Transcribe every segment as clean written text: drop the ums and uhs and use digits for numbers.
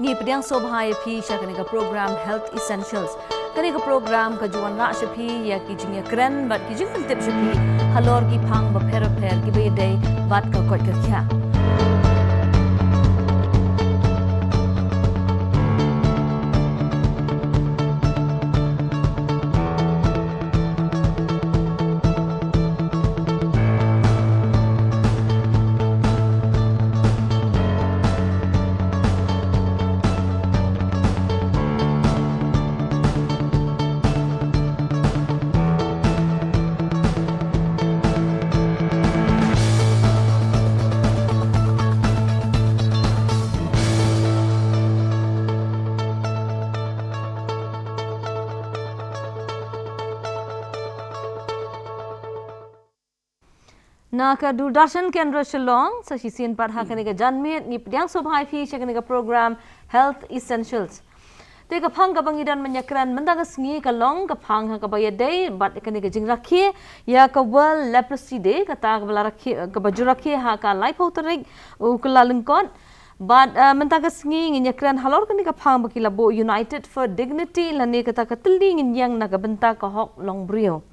Ngi pediang sobhaya pi sya kani program Health Essentials. Kani program ka juan ra sya pi ya ki jingya kren bat ki jing tip sya pi halor ki phang ba pher ki be day bat ka kot ka kya. Na ka Doordarshan Kendra Shillong sa sisin parha kani ka janmit ni pediang sobhai fi sa kani ka program Health Essentials. Te ka phang ka bangidan manyakran mandagas ngi ka long ka phang ha ka bayadai bat kani ka jingrakhi ya ka World Leprosy Day ka ta ka balarakhi ka bajurakhi ha ka life outrik u kulalungkot bat mandagas ngi nyakran halor kani ka phang bakila bo United for Dignity lani ka ta ka tilding yang na ka benta ka hok long brio.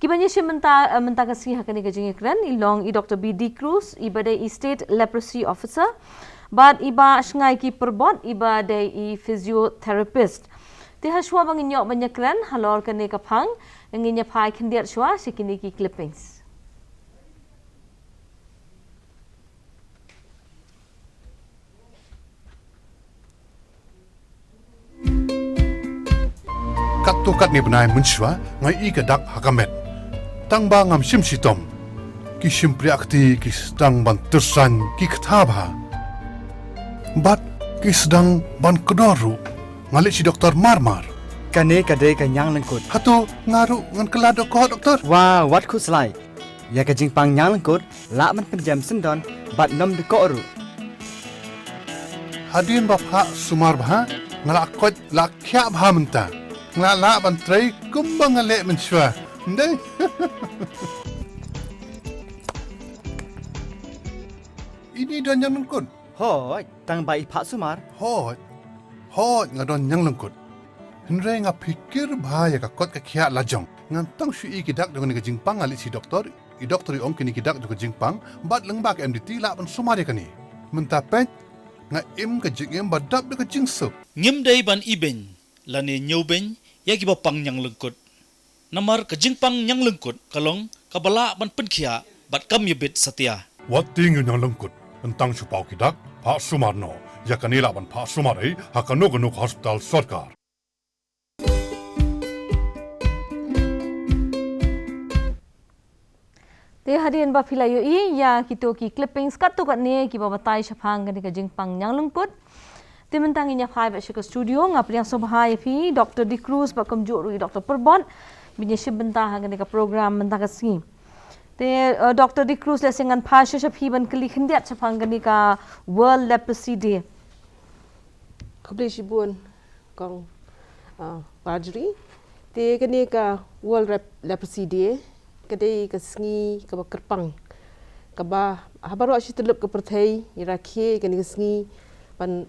Kibanya siya menta kasi hakani ka jingikran ilong i Dr. B.D. Cruz iba day i State Leprosy Officer but iba sngay ki perbot iba day i physiotherapist. Ti haswa bang inyo banyakran halor kani ka phang nginya phai khindiat shwa sikini ki clippings. Kat ni benai munshwa ngai i ka dak hakamet. Tang ba ngam sim sitom ki sim priakti ki sedang ban tersan ki kthaba bat ki sedang ban kedoru ngalik si doktor marmar kane kade kanyang lengkut hatu ngaru ngan kelado ko doktor wah wat ku slai ya ka jingpang nyang lengkut la man penjam sendon bat nom de ko ru hadin bapha sumar bha ngalak kot la kya bha menta ngala ban trai kumbang ngale menshwa ndai ini dan yang lengkut hoi tang bai pha sumar hoi ngadon yang lengkut henre nga pikir bahaya ka kot ka khia lajong ngan tang shui ki dak dengan ka jingpang ali si doktor i doktor i ong kini ki dak ka jingpang bat lengbak MDT la ban sumari kani mentapet nga im ka jingem badap ka jingso ngim dai ban iben lane nyoben yagi ba pang yang lengkut namar ka jingpang yang lengkut kalong kabala ban penkhia bat kam yebit satia wat ting yang lengkut tentang supau ki dak pa sumarno ya kanila ban pa sumari hakano gano hospital sarkar Te hadirin ba filayo i ya kito ki clippings katu kat ne ki ba batai shapang kani ka jingpang yang lengkut. Te mentang inya phai ba shika studio ngap yang sobhai fi Dr. D. Cruz ba kam juru Dr. Perbon binya shibenta kani ka program mentang kasi. Te Dr. D. Cruz lesengan pha shap hi ban kli khindiat shapang kani ka World Leprosy Day. Kable shibun kong Pajri te kani ka World Leprosy Day kadai ka sngi ka kerpang ka ba habaru ashi telep ka perthai irakhe kani ka sngi pan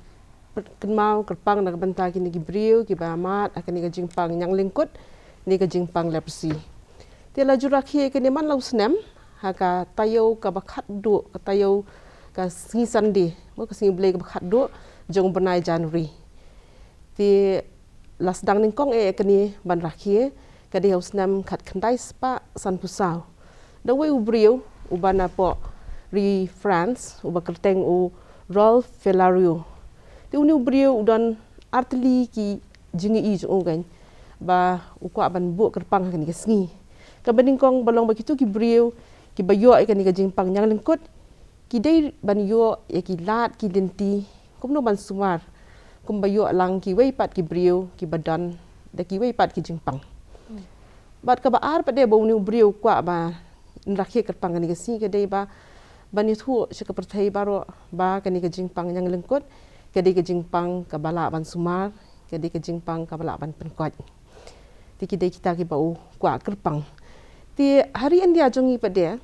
kenmau kerpang na benta kini ki brio ki ba mat akani ka jingpang yang lengkut ni ka jingpang leprosy te la jurakhe kani man lau snem ha ka tayo ka bakhat do ka tayo ka sngi sande mo ka sngi blai ka bakhat do jong benai January te las dang ning kong kani ban rakhe kadi haus nam khat khandai spa san pusau da we ubrio ubana po ri France uba kerteng u Rolf Felario te uni ubrio udan artli ki jingi i jo gan ba ukwa ban bu kerpang kan ki sngi ka baning kong balong ba kitu ki brio ki bayo kan ki jingpang yang lengkut ki dei ban yo ya ki lat ki denti kumno ban sumar kum bayo lang ki wei pat ki brio ki badan da ki wei pat ki jingpang bat ka ba ar pa de bo ni brio kwa ba rakhe kerpang kan ki sngi ka dei ba bani thu se ka perthai baro ba kan ki jingpang yang lengkut kadi ka jingpang ka bala ban sumar kadi ka jingpang ka bala ban penkwat ti ki dei kita ki bau kwa kerpang ti hari india jongi pa de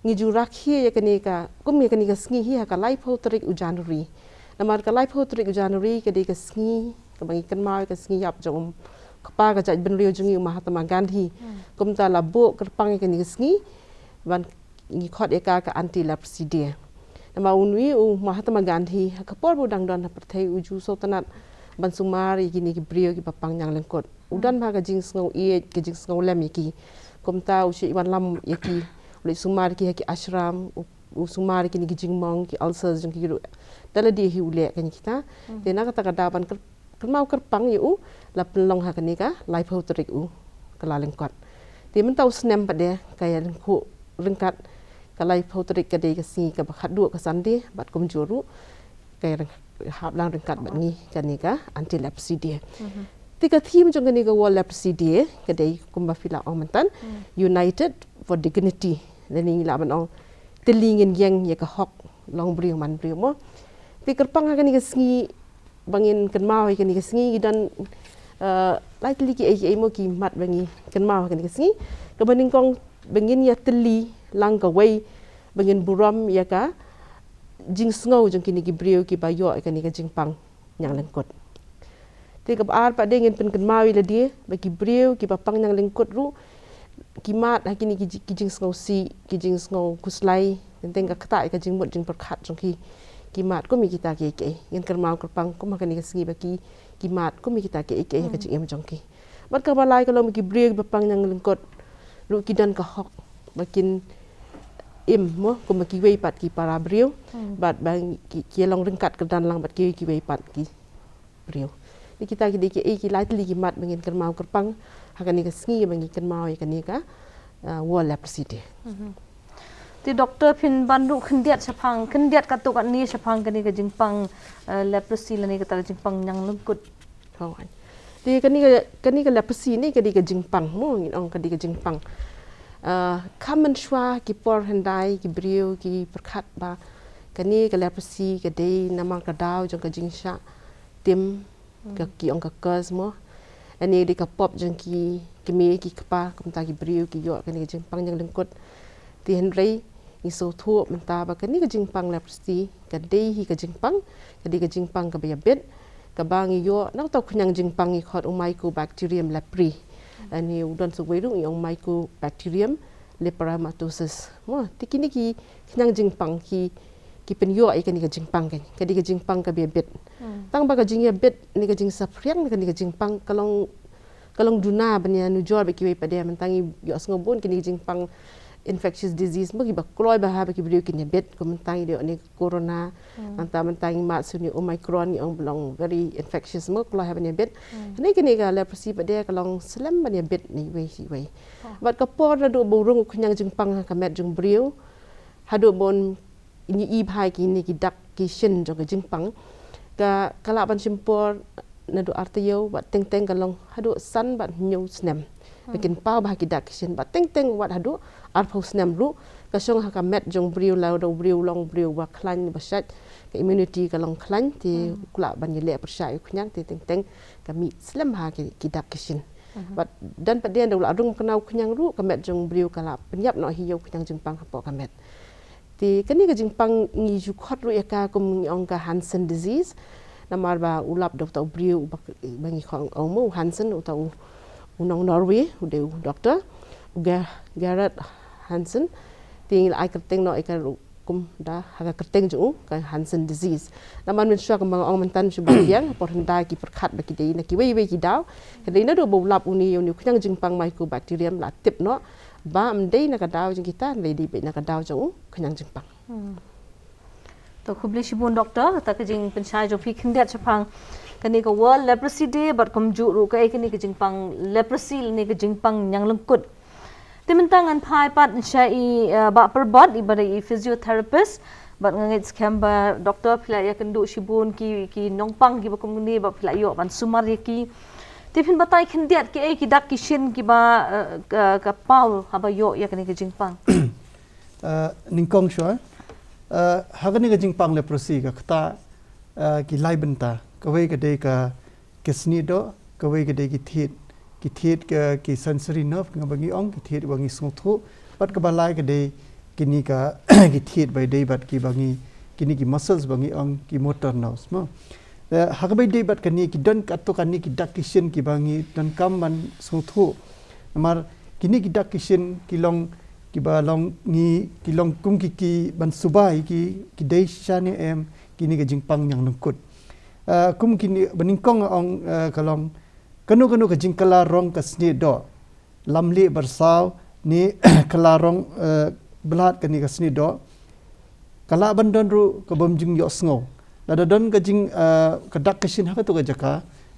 ngi ju rakhe ya kani ka kum ya kani ka sngi hi ha ka life ho tarik u January Namar ka life hotrik January ka di ka sngi ka bangi kan mau ka sngi yap jong kapa ka jaj ben rio jungi Mahatma Gandhi kum ta labo kerpang ka ni ka sngi ban ngi khot eka ka anti leprosy dia nama unwi Mahatma Gandhi ka por budang don perthai uju sultanat ban sumari gini ki brio ki papang yang lengkot udan ba ka jing sngo ie ka jing sngo lem ki kum ta ushi wan lam yaki ule sumari ki ashram sumari ki ni jing mong ki ulcers jong ki dala di hi ule kan kita tena kata kadaban mau kerpang yu la pelong ha kanika life hotrik kala lengkot ti men tau snem pade kaya lengku rengkat ka life hotrik ka de ka si ka bakhat du ka sandi bat kum juru kaya hab lang rengkat bat ngi kanika anti leprosy dia tiga theme jong kanika world leprosy dia ka de kum ba fila ong mantan united for dignity leni la ban ong telingin yang ya ka hok long brio man brio mo ti kerpang ha kanika sngi bangin kan mau kan ni kesngi dan likely ki ai mo ki mat bangi kan mau kan ni kesngi ka baning kong bangin ya teli lang ka wei bangin buram ya ka jing sngo jong kini ki brio ki bayo kan ni ka jing pang yang lengkot te ka ar pa dengan pen kan mau ila dia bagi brio ki papang yang lengkot ru ki mat ha kini ki jing sngo si ki jing sngo kuslai tenteng ka kata ka jing mot jing perkhat jong ki kimat ko mi kita ke yang kermau kerpang ko makan ni sengi baki kimat ko mi kita ke ka jing em jongki bat ka balai kalau mi ki break bapang yang lengkot lu kidan ka hok bakin im mo ko maki wei pat ki para brio bat bang ki long rengkat ke dan lang bat ki wei pat ki brio ni kita ki lai tli kimat bangin kermau kerpang hakan ni sengi bangi kermau kan ni ka wall leprosy ti doktor pin bandu khendiat chapang khendiat katuk an ni chapang kani ka jingpang leprosy lani ka jingpang yang lengkut hawan ti kani ka leprosy ni ka jingpang mo ngin ong ka jingpang common shwa ki por handai ki brio ki perkhat ba kani ka leprosy ka dei namang ka daw jong ka jingsha tim ka ki ong ka kas mo ani di ka pop jong ki mi ki kapa kum ta ki brio ki yo kani ka jingpang yang lengkut ti henrei iso thuop menta ba kani ka jingpang leprosy ka dei hi ka jingpang ka jingpang ka bayabet ka bangi yo nak to khunyang jingpang i khot mycobacterium lepri ani udon so weiru yung mycobacterium lepromatosis mo tikini ki khunyang jingpang ki pen yo ai kani ka jingpang ka jingpang ka bayabet tang ba ka jingyabet ni ka jing sapriang kani ka jingpang kalong duna banya nu jor be ki we pade mentangi yo ngobon kini jingpang infectious disease mo giba kloy ba ha ba ki brio kin bet ko mentang ide ni corona anta mentang ma suni omicron ni ong belong very infectious mo kloy ha ba bet ni kini ga leprosy ba de kalong slam ba ni bet ni we si we bat ka por na do burung khunyang jingpang ka met jung brio ha do bon ni i bhai ki ni ki dak ki shin jong jingpang ka kala ban simpor na do artayo bat teng teng kalong ha do san bat nyu snem bikin pau bah ki dak shin bat teng teng wat ha do arpos nam ru ka song ha ka met jong brio la do brio long brio wa klan ba shat ka immunity ka long klan ti kula ban yele persya khunyang ti teng teng ka mi slam ha ki dak kishin but dan padien do la rung kanau khunyang ru ka met jong brio kala penyap no hiyo khunyang jingpang ha po ka met ti kani ka jingpang ngi ju khot ru ya ka kum ngi ong ka Hansen disease namar ba ulap doktor brio bangi khong omo Hansen utau unong Norway ude doktor Garrett Hansen ting ai kerteng no ai ka kum da ha kerteng ju ka Hansen disease naman min sya ka mga ong mantan su bagyang por handa ki perkhat ba ki dei na ki wei ki daw ka dei na do bolap uni uni khyang jingpang mycobacterium la tip no ba am dei na ka daw jing kita lady be na ka daw ju khyang jingpang to khubli shibun doktor ta ka jing pensai jo phi khendiat chapang kani ka world leprosy day bat kum ju ru ka kani ka jingpang leprosy ni ka jingpang yang lengkut timentangan phai pat shai ba perbot ibada i physiotherapist bat ngai scam ba doktor phila ya kendu shibun ki nongpang ki ba komuni ba phila yo ban sumar ki tipin batai khendiat ki dak ki shin ki ba ka pau ha ba yo ya kani ka jingpang ningkong shwa hagani ka jingpang leprosy ka khata ki laibenta kawai ka de ka kisni do kawai ka de ki thit ki sensory nerve nga bangi ong ki thit bangi sungthu bat ka balai ka de kini ka ki thit bai de bat ki bangi kini ki muscles bangi ong ki motor nose mo hakabai de bat kani ki don kato kani ki dak kishin ki bangi dan kam ban sungthu mar kini ki dak kishin ki long ki ba long ni ki long kum ki ban subai ki dei shani em kini ke jingpang yang nungkut kum kini beningkong ong kalong kanu ke jingkala rong ka sni do lamli bersau ni kelarong belat kani ka sni do kala bandon ru ka bomjing yo sngo lada don ka jing kadak kishin ha ka to ka jaka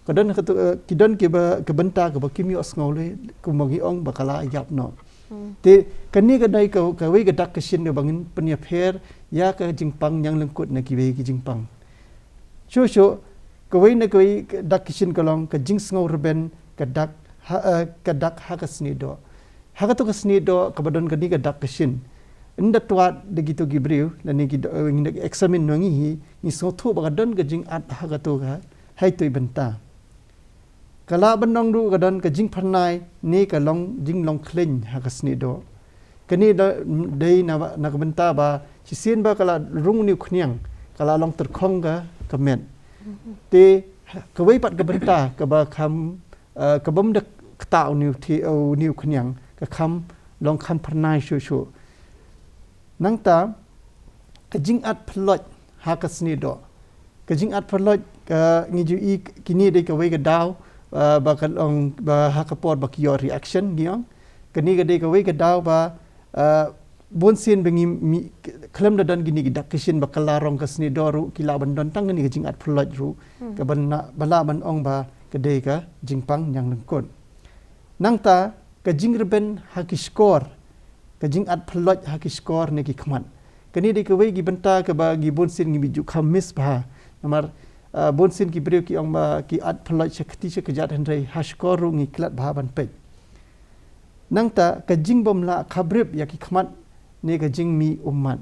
kadon ka to kidon ke ba ke benta ka ba kim yo sngo le kumogi ong bakala yap no te kani ka dai ka wei ka dak kishin ne bangin penya pher ya ka jingpang yang lengkut na ki wei ki jingpang sho ka wei na ka wei dak kishin kalong ka jing sngo reben ka dak ha ka sni do ha ka to ka sni do ka badon ka ni ka dak kishin inda tuat de gitu gibriu dan ni examine nongi hi ni so thu ba don ka jing at ha ka to ka hai tu benta kala banong ru ka don ka jing phanai ni ka long jing long klen ha ka sni do kani dei na ka benta ba si sien ba kala rung ni khniang kala long ter khong ka men te ka wei pat ka benta ka ba kham ka bom de ta ni thi ni khniang ka kham long kham phanai shu nang ta ka jing at phloj ha ka sni do ka jing at phloj ka ngi ju i kini de ka wei ka daw ba ka long ba ha ka pot ba ki your reaction giang kani ka de ka wei ka daw ba bon sin bengi klem da dan gini dak kishin ba kala rong ka sni do ru kila ban don tang ni ka jing at phloj ru ka ban na bala ban ong ba ka de ka jingpang yang nangkon nang ta ka jing reben ha ki score ka jing at phloj ha ki score ne ki khman kani de ka wei gi benta ka ba gi bon sin gi biju khamis ba namar bon sin ki breu ki ong ba ki at phloj shakti se ka jat hendrai ha score ru ngi klat ba ban pe nang ta ka jing bom la khabrib ya ki khmat ne ka jing mi umman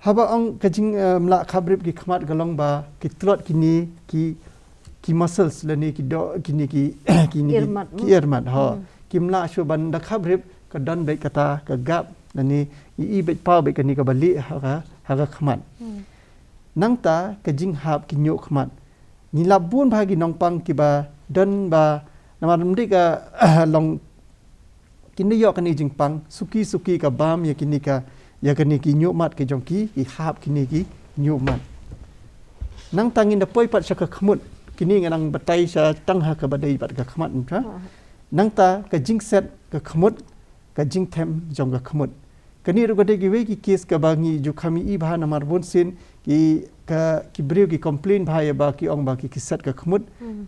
haba ong ka jing la khabrib ki khmat galong ba ki tlot kini ki muscles la ne ki do kini ki irmat ha kimla shu ban da khabrib ka don be kata ka gap nani i be pau be kani ka bali ha ka khmat nang ta ka jing hap ki nyo khmat ni labun bagi nongpang ki ba don ba namar mdi ka long kini yo kani jingpang suki ka bam ya kini ka ya kani ki nyo mat ke jongki i hap kini ki nyo mat nang tangin da poi pat saka khmut kini ngang batai sa tang ha ka badai pat ka khmat nang ta ka jing set ka khmut ka jing them jong ka khmut kani ru gade gi we ki case ka bangi ju khami i bha namar bon sin ki breu ki complain bha ya ba ki ong ba ki set ka khmut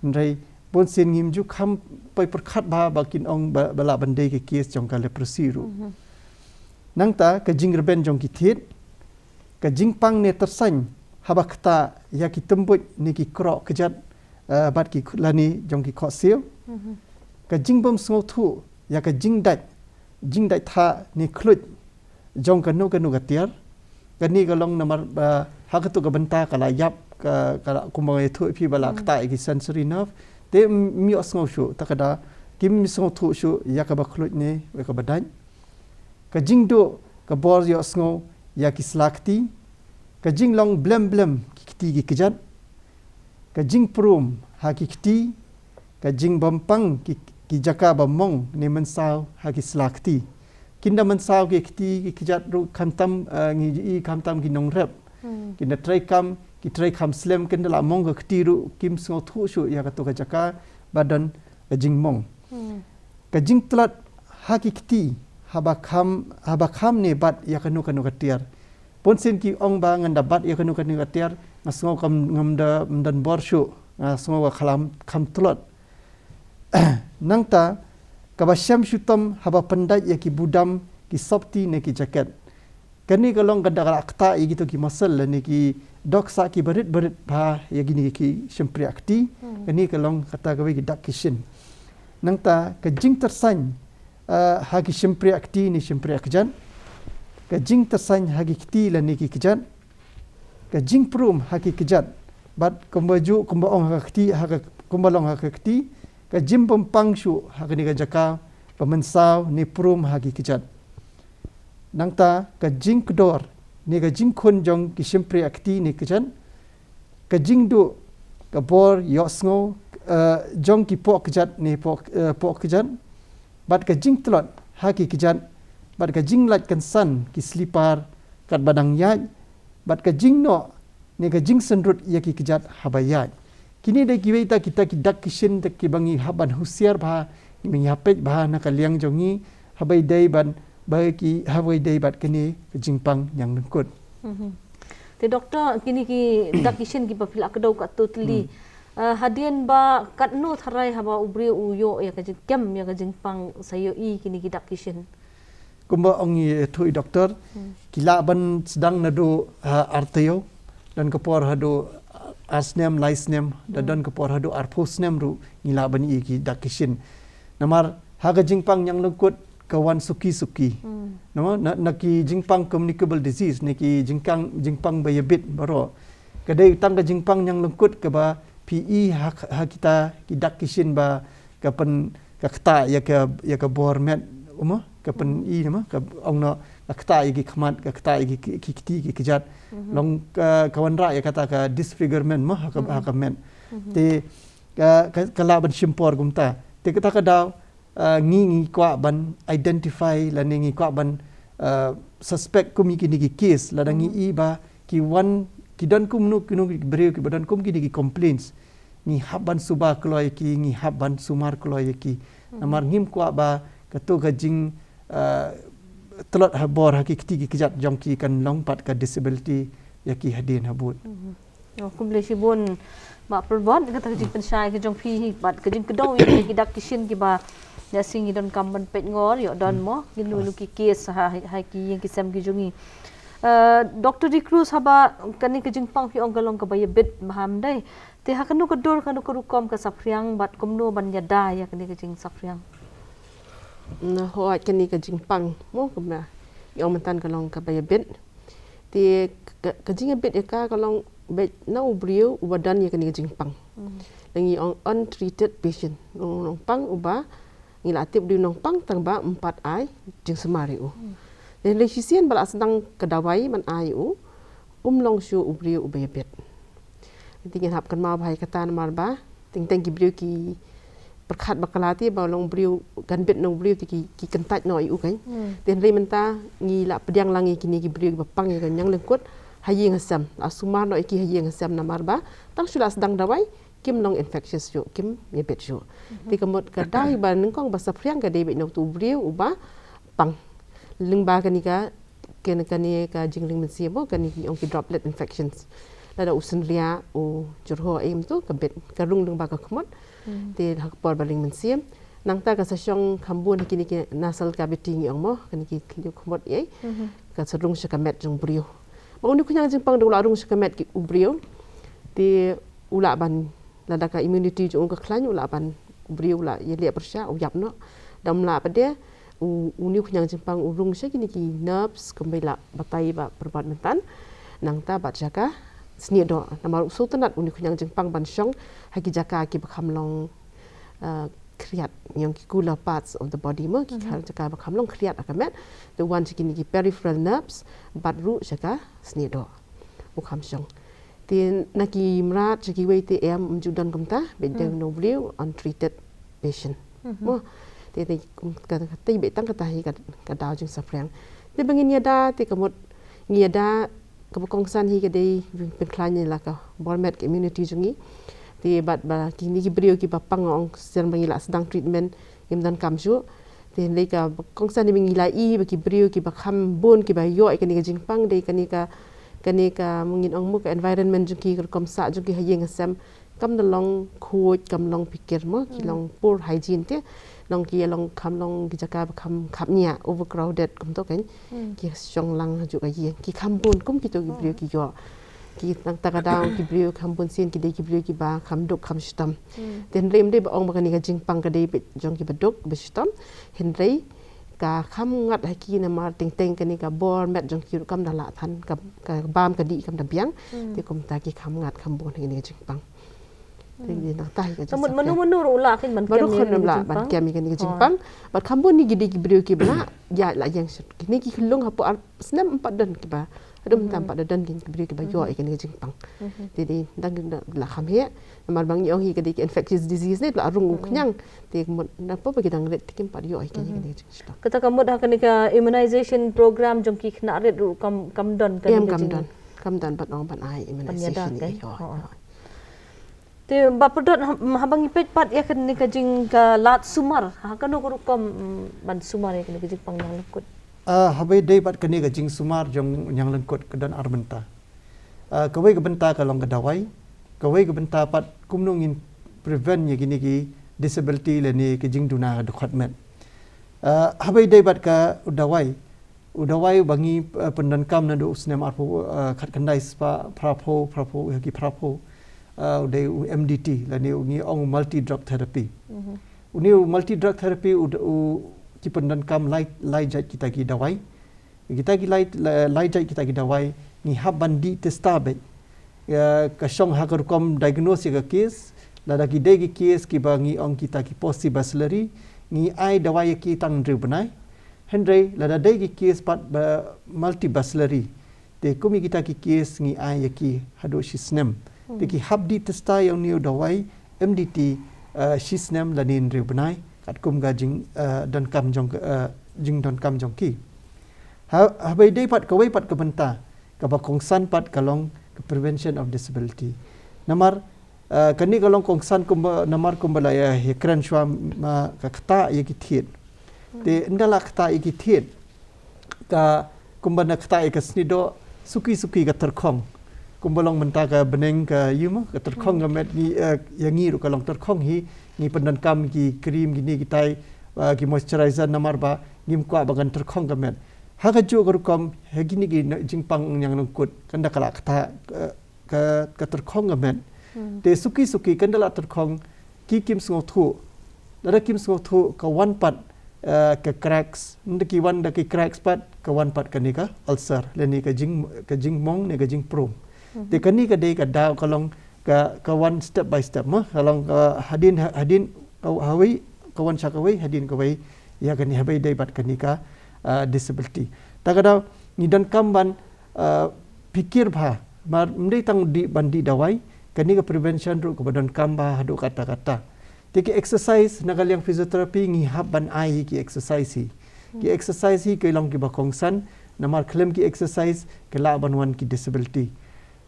ndai bon sin ngim ju kham pai prakhat bha ba kin ong bala bande ki case jong ka leprosy ru nang ta ka jing reben jong ki thit ka jing pang ne tersain haba khata ya ki tembut ni ki krok kejat bat ki lani jong ki khosio ka jing bom sngo thu ya ka jing dai tha ni khlut jong ka nu ka tiar ka ni ka long namar ha ka tu ka banta kala yap ka kumai thu phi bala khata ki sensory nerve te mi osngo shu takada kim mi sngo thu shu ya ka ba khlut ne we ka badan ka jing do ka bor yo sngo ya ki slakti ka jing long blem ki kiti ki kejat ka jing prum ha ki kiti ka jing bampang ki jaka bamong ne mensau ha ki slakti kinda mensau ki kiti ki kejat ru kamtam ngi kamtam ki nong rep kinda try kam slem kinda la mong ka kiti ru kim sngo thu shu ya ka to ka jaka badan ka jing mong ka jing tlat ha ki kiti haba kham ne bat ya kanu ka tiar ponsen ki ong ba nganda bat ya kanu ka tiar ngasngo kam ngamda mdan borshu ngasngo ka kham tlat nangta kabasyam syutam haba pandai ya ki budam ki sopti ne ki jaket kani kalong gada akta i gitu ki masal ne ki doksa ki berit ba ya gini ki syempri akti kani kalong kata gawe ki dak kishin nangta ka jing tersan ha ki syempri akti ni syempri akjan ka jing tersan ha ki kiti la ne ki kjan ka jing prum ha ki kjat bat kumbaju kumbaong ha kiti ha kumbalong ha kiti ka jim pempang shu ha ni ka jaka pemensau ni prum ha ki kjat nangta ka jing kedor ni ka jing khun jong ki simpre akti ni kajan ka jing du ka bor yosngo jong ki pok jat ni pok jan bat ka jing tlot ha ki jan bat ka jing lat kan san ki slipar kat badang yaj bat ka jing no ni ka jing senrut ya ki jat habayaj kini de ki weita kita ki dak kishin de ki bangi haban husiar bha mi hapej bha na ka liang jongi habai dei ban ba ki habai dei bat kini jing pang yang lengkut Te doktor kini ki dakishin ki papil akadau kat totally hadian ba kat no tharai haba ubri uyo ya ka kem ya ka jingpang sayo I kini ki dakishin kumba ongi thui doktor kila ban sedang nadu arteo dan kepor hadu asnem laisnem dan kepor hadu arposnem ru ngila ban I ki dakishin namar haga jingpang yang lengkut kawan suki nama naki jingpang communicable disease naki jingpang bayabit baro kadai tang ka jingpang yang lengkut ke ba PE ha kita kidak kishin ba kapan kakta ya ka bormet kapan I nama ka ongno kakta igi khamat kakta igi kiti ki kijat long kawan ra ya kata ka disfigurement ha ka men te kala ban shimpor gumta te kata ka daw ngi kwa ban identify la ngi kwa ban suspect kum ki ni case la dangi I ba ki wan ki dan kum nu breu ki badan kum ki ni complaints ni haban suba kloy ki ngi haban sumar kloy ki namar ngim kwa ba katu gajing telot habor hakiki ki jat jong ki kan long pat ka disability ya ki hadin habut kumble shibun ba perbot kata jing pensyai ke jong phi bat ke jing kedau ki dak kishin ki ba ya singi don kamban pet ngor yo don mo ginu lu ki case ha ki yang kisam ki jungi Dr. Di Cruz haba kani ke jingpang pi ong galong ka bayabit maham dai te ha kanu kedor kanu kerukom ka sapriang bat komno ban yada ya kani ke jing sapriang na hoat kani ke jingpang mo kumna yo mentan galong ka bayabit te ke jingabit ya ka galong bet na ubrio ubadan ya kani ke jingpang langi on untreated patient nong pang uba ngila atip di nong pang tang ba 4 ai jing semari u dan lesisian bala sedang kedawai man ai u long shu ubri ubebet tingin hap kan ma bhai kata mar ba ting teng ki brio ki perkhat bakalati ba long brio gan bet nong brio ki kentat no ai u kan den re menta ngila pediang langi kini ki brio ba pang kan yang lengkut haying hasam asumar no ki haying hasam na mar ba tang sula sedang dawai kim long infectious yo kim yebet yo ti kamot ka dai ban kong basa priang ka debit no tu brio uba pang lingba kanika kani ka jingling mensi bo kani ong ki droplet infections lada usun ria o jurho aim tu ka bet ka rung lingba ka kamot ti hakpor baling mensi nang ta ka sa syong khambun kini ki nasal cavity ngi ong mo kani ki kamot ye ka sarung sya kamet jong brio mo ni kunyang jingpang do la rung sya kamet ki ubrio ti ula ban lada ka immunity jong ka klan ula ban brio la ye le persya o yap no dam la pade uni kunyang jingpang urung sya kini ki nerves kembela batai ba perbat mentan nang ta bat jaka sni do namar sultanat uni kunyang jingpang ban syong haki jaka ki bakham long kriat yang ki cooler parts of the body mo ki khar jaka bakham long kriat akamet the one kini ki peripheral nerves bat ru jaka sni do bukham syong tin naki mrat jaki wait am mjudan kumta bedeng no blue untreated patient mo te te be tang kata hi ka daw jing saprang te bangin yada te kamot ngiyada kabukongsan hi ka dei pen klanya la ka bormet community jungi te bat ba kini ki brio ki papang ong sen bangila sedang treatment imdan kamju te le ka kongsan ni bangila I ba ki brio ki ba kham bon ki ba yo ka ni ka jingpang dei kani ka mungin ong mu ka environment jungi ka komsa jungi hayeng asam kam long khoj kam long pikir mo ki long poor hygiene te long ki long kam long ki jaka kam khapnya overcrowded kum to kan ki syong lang ju ka ye ki khambun kum ki to ki brio ki yo ki tang takadaw ki brio khambun sin ki de ki brio ki ba kham dok kham stam den rem de ba ong ba kani ka jingpang ka de jong ki ba dok ba stam hen rei ka kham ngat haki na mar ting teng kani ka bor met jong ki kam da la than ka bam ka di kam da biang ti kum ta ki kham ngat khambun ni ka jingpang Jadi nak tahu kerja. Menu ula kin ban baru kan namla ban kami kan jingpang. Bat kambun ni gidi brio ki bela ya la yang kini ki khulung hapo snam 4 dan ki ba Adum tampak dan kin beri ke bayo ikan ke jingpang. Jadi dang la kham he namar bang yong hi ke infectious disease ni la rung knyang. Te napa bagi dang ret tikim par yo ikan ke jingpang. Kata kamu dah kena ke immunization program jong ki kena red kam don kan Kam dan pat ong pan ai immunization ni yo. Te bapodot habang ipet pat ya kena ke jing ke lat sumar. Ha kan ko kom ban sumar ya kena ke jing pang yang lekut. Habai day pat kani ka jing sumar jong yang lengkot ke dan arbenta. Kawai ke benta ka long ke dawai. Kawai ke benta pat kumnung in prevent ye gini ki disability le ni ke jing duna ka dekat met. Habai day pat ka udawai bangi pendan kam na do usnem arpo khat kandai spa prapo ki prapo udai MDT le ni ong multi drug therapy. Uni multi drug therapy ki pendan kam lai jat kita ki dawai lai jat kita ki dawai ni hab bandi testa be ka shong ha kar kom diagnose ka case la da ki de ki case ki bangi ong kita ki possible ni ai dawai ki tang dri banai hendrai la da de ki case pat multi baslari te kumi kita ki case ni ai ki hado shisnem te ki hab di testa yang ni dawai MDT shisnem la ni dri banai kat kum ga jing dan kam jong jing dan kam jong ki ha bai dei pat kawai pat ka benta ka ba kongsan pat kalong prevention of disability namar kani kalong kongsan kum namar kum bala ya hekran shwa ma ka kta ye ki thiet te ndala kta ye ki thiet ka kum bana kta ye ka snido suki ka terkhong kum balong menta ka beneng ka yuma ka terkhong ga met ni yang ngi ru kalong terkhong hi ni pendan kam ki cream gini kitai ki moisturizer namar ba ngim kwa bagan terkhong gamet ha ka ju kam he gini gi jingpang yang nungkut kanda kala kata ka terkhong gamet te suki kandala terkhong ki kim sngo thu dara kim sngo thu ka wan pat ka cracks ndaki wan da ki cracks pat ka wan pat kani ka ulcer le ni ka jing mong ne ka jing prom te kani ka dei ka daw kalong ka one step by step mah kalau hadin hawi kawan syakawai hadin kawai ya kani habai dai bat kani ka disability tagada ni dan kamban pikir bha mar mendai tang di bandi dawai kani ka prevention ru ka badan kamba hadu kata-kata tiki exercise nagal yang physiotherapy ngi habban ai ki exercise hi ke long ki bakongsan namar claim ki exercise ke la ban wan ki disability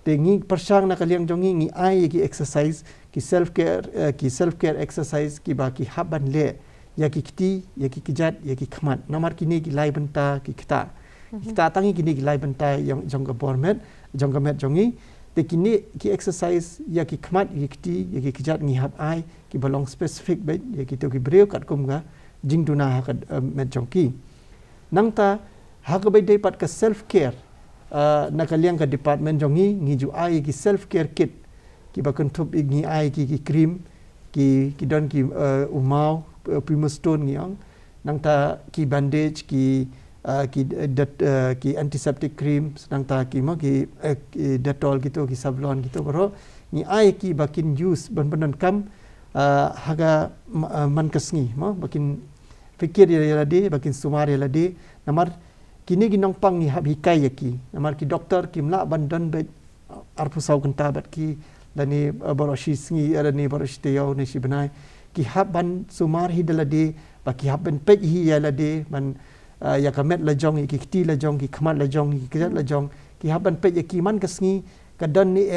tengi persang na kaliang jongi ngi ai ki exercise ki self care exercise ki baki haban le ya ki kiti ya ki kijat ya ki khmat namar kini ki lai benta ki kita tangi kini ki lai benta yang jong ka bormet jong ka met jongi te kini ki exercise ya ki khmat ya ki kiti ya ki kijat ngi hab ai ki belong specific be ya ki to ki breu kat kum ga jing duna ha ka met jongki nangta ha ka be dei pat ka self care nakaliang ka department jongi ngiju ai ki self care kit ki bakon tup ngi ai ki cream ki don ki umau primostone ngiang nangta ki bandage ki antiseptic cream nangta ki ma ki Dettol gitu ki Savlon gitu bro ngi ai ki bakin use ban kam haga man kasngi ma bakin fikir ya lade bakin sumar ya lade namar kini ginong pang ni hab hikai yaki namar ki doktor ki mla bandan be arpu sau kenta bat ki dani boroshi sngi ni boroshi teo ni sibnai ki hab ban sumar hi dalade ba ki hab ben pe hi ya lade man ya kamet la jong ki kiti la jong ki khmat la jong ki kijat la jong ki hab ban pe yaki man kasngi ka dan ni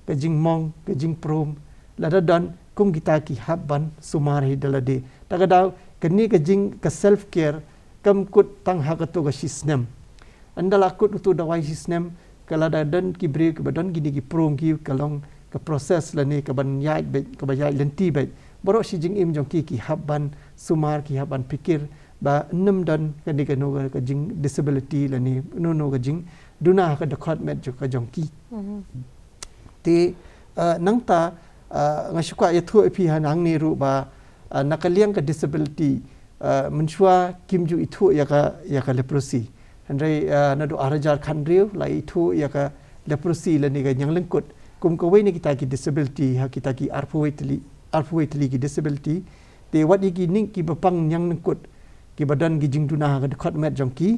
ka jing mong ka jing prom la dan kum kita ki hab ban sumar hi dalade tagadaw kani ka jing ka self care kam kut tang hakato ga shisnem andala kut utu dawai shisnem kala dan ki break badan gini ki prom ki kalong ka process la ni ka ban yai be ka ba yai lenti be boro shi jing im jong ki habban sumar ki habban pikir ba nem dan kani ka no ka jing disability la ni no ka jing duna ka dekat met jo ka jong ki ti nangta ngashukwa ya thu pi hanang ni ru ba nakaliang ka disability menshua kimju itu ya ka leprosy andai nadu arajar khandriu la itu ya ka leprosy la ni ga nyang lengkut kum ko we ni kita ki disability ha kita ki arfuitli ki disability te wat ki ning ki bapang nyang lengkut ki badan gi jingduna ha ka dekat met jongki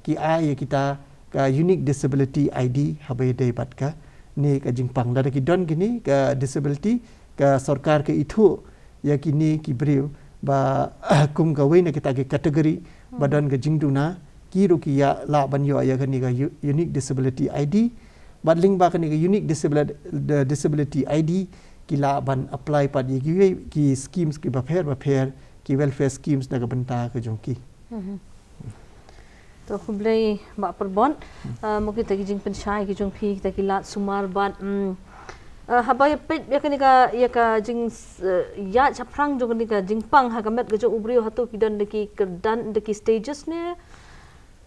ki ai kita ka unique disability ID habai dei bat ka ni ka jingpang la ki don kini ka disability ka sarkar ke itu ya kini ki brio ba kum ka we na kita ke kategori badan ka jingduna ki ru ki ya la ban yo ya kini ka unique disability ID bat ling ba kini ka unique disability ID ki la ban apply pad ki schemes ki ba pher ki welfare schemes na ka banta ka jongki तो खुबले बापर बन मुके तकी जिंग पंचाय की जोंग फी तकी लात सुमार बाद हबाय पेट यकनिका यका जिंग या छफ्रांग जोगनिका जिंग पंग हगमेट गजो उब्रियो हतो किदन दकी करdan दकी stages ने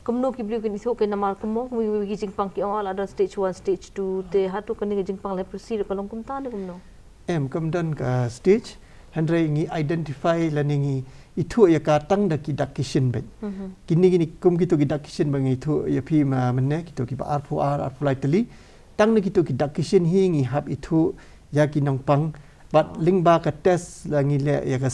kumno ki bli kini so ke namar kumo wi ki jing pang ki all ada stage 1 stage 2 te hatu kani jing pang le proceed kalong kum ta ne kumno kamdan ka stage handrai ngi identify laningi itu ya ka tang da ki dakishin ben kini kum gitu ki dakishin bang itu ya pi ma menne gitu ki ar politely tang ni gitu ki dakishin hi ngi hab itu ya ki nong pang but ling ba ka test la ngi le ya ka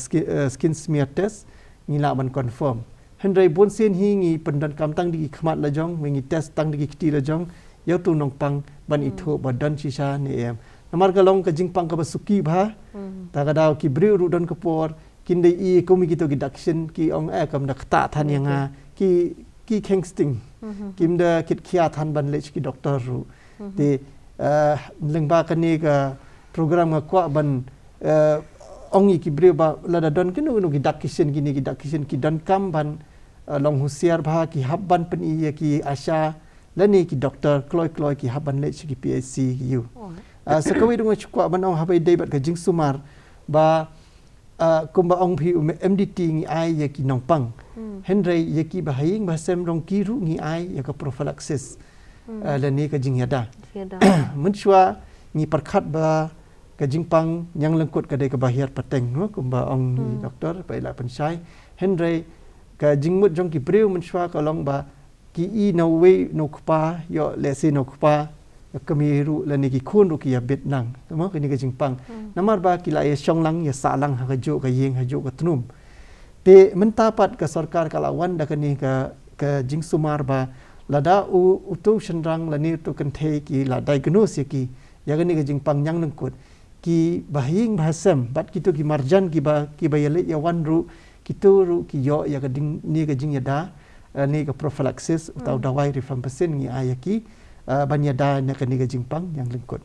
skin smear test ngi la ban confirm handrai bon sen hi ngi pendan kam tang di khmat la jong ngi test tang di ki la jong ya tu nong pang ban itu badan sisa ne em namar ka long ka jing pang ka basuki bha ta ka daw ki bri ru don ka por kin dei i komi gitu deduction ki ong kam da khata than yanga ki kengsting kim da kit khia than ban lech ki doctor ru te lengba ka ni ka program ka kwa ban ong i ki bre ba la da don kin no deduction ki don kam ban long husiar bha ki hab ban pen i ki asha la ni ki doctor kloi ki hab ban lech ki PSC you sakawi dung kwa ban ong habai dei bat ka jing sumar ba kumba ong phi MDT ngi ai ya ki nong pang henry ya ki bahaying ba sem rong ki ru ngi ai ya ka prophylaxis la ni ka jing yada mun chwa ngi perkhat ba ka jing pang nyang lengkut ka dei ka bahir pateng no kumba ong ni doktor pai la pensai henry ka jing mut jong ki breu mun chwa ka long ba ki i no we no kpa yo le se no kpa kamiru la ni ki khun ru ki ya bet nang mo ki ni ka jing pang namar ba ki la ya shong lang ya sa lang ha ka jo ka yeng ha jo ka tnum te mentapat ka sarkar kala wan da ka ni ka jing sumar ba lada u tu shenrang la ni tu kan the ki la diagnose ki ya ka ni ka jing pang nyang nang kut ki bahing bahasam bat ki tu ki marjan ki ba yale ya wan ru ki tu ru ki yo ya ka ding ni ka jing ya da ni ka prophylaxis atau dawai rifampicin ngi ayaki banyada na kaniga jingpang yang lengkut.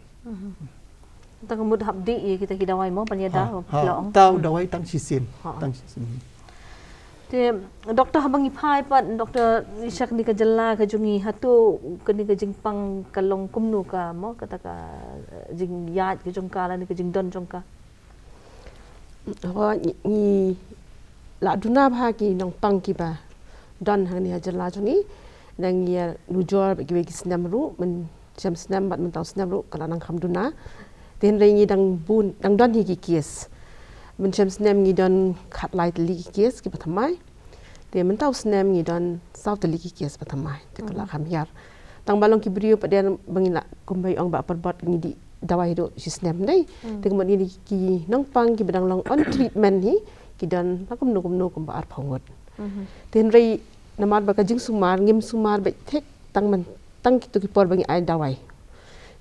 Ta kemud habdi ye kita kidawai mo banyada long. Tau dawai tang sisin. Te doktor habang ipai pat doktor isak ni ka jalla ka jungi hatu kaniga jingpang kalong kumnu ka mo kata ka jing yat ka jongka la ni ka jing don jongka. Wa ni la duna bha ki nong pang ki ba don hang ni jalla jungi dan ia nujor bagi senam ru men jam senam bat mentau senam ru kala nang khamduna ten rengi dang bun dang don hi ki kies men jam senam ngi don khat lai li ki kies ki pathamai te mentau senam ngi don south li ki kies pathamai te kala kham yar tang balong ki brio paden bangila kumbai ong ba perbot ngi di dawai do si senam nei te kemudian ni ki nong pang ki bedang long on treatment hi ki don lakum no kum ba ar phongot ten rei namar ba ka jing sumar ngim sumar ba thek tang kitu ki por bangi ai dawai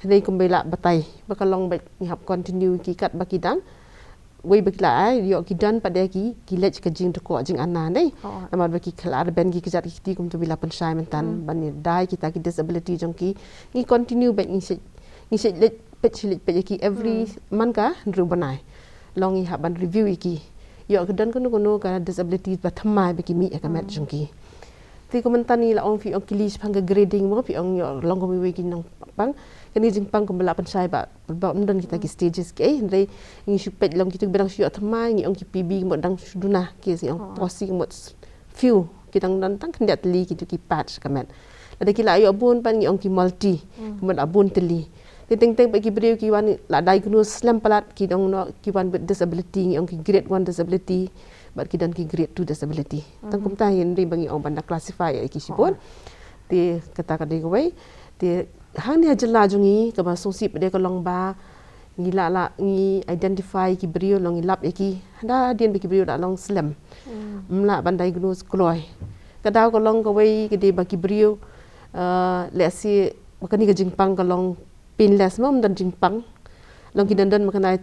hei kum bela batai ba ka long ba ni hap continue ki kat ba ki dang wei ba kila ai yo ki dan pada ki lech ka jing to ko jing ana nei namar ba ki khala ben ki jat ki kum to bila pensai mentan ban ni dai kita ki disability jong ki ni continue ba ni se lech pe ki every man ka ru banai long i hap ban review ki yo ka dan kono ka disability ba thamai ba ki mi ka met jong ki ti komentar ni la ong fi ong kilis phang grading mo fi ong yo long ko mi kin nong pang kani jing pang ko bala pan sai ba ndon kita ki stages ke ndai ngi supet long kita berang syu atma ngi ong ki pb mo dang suduna ki si ong posi mo few kitang dan tang kendat li ki tu ki patch kamet ada ki la yo bun pan ngi ong ki multi mo abun teli teng ba ki breu ki wan la diagnose slam palat ki dong no ki wan with disability ngi ong ki grade 1 disability but ki dan ki grade 2 disability tang kum ta yin ri bangi ong banda classify ki sipon te kata ka de wei te hang ni hajla jungi ka ba sosip de ka long ba ngi la ngi identify ki brio long lap ki da dien be ki brio da long slam mla ban diagnose kloi ka daw ko long ka wei ki de ba ki brio lesi makan ni ke jingpang kalong pinless mo dan jingpang long kidandan makan ay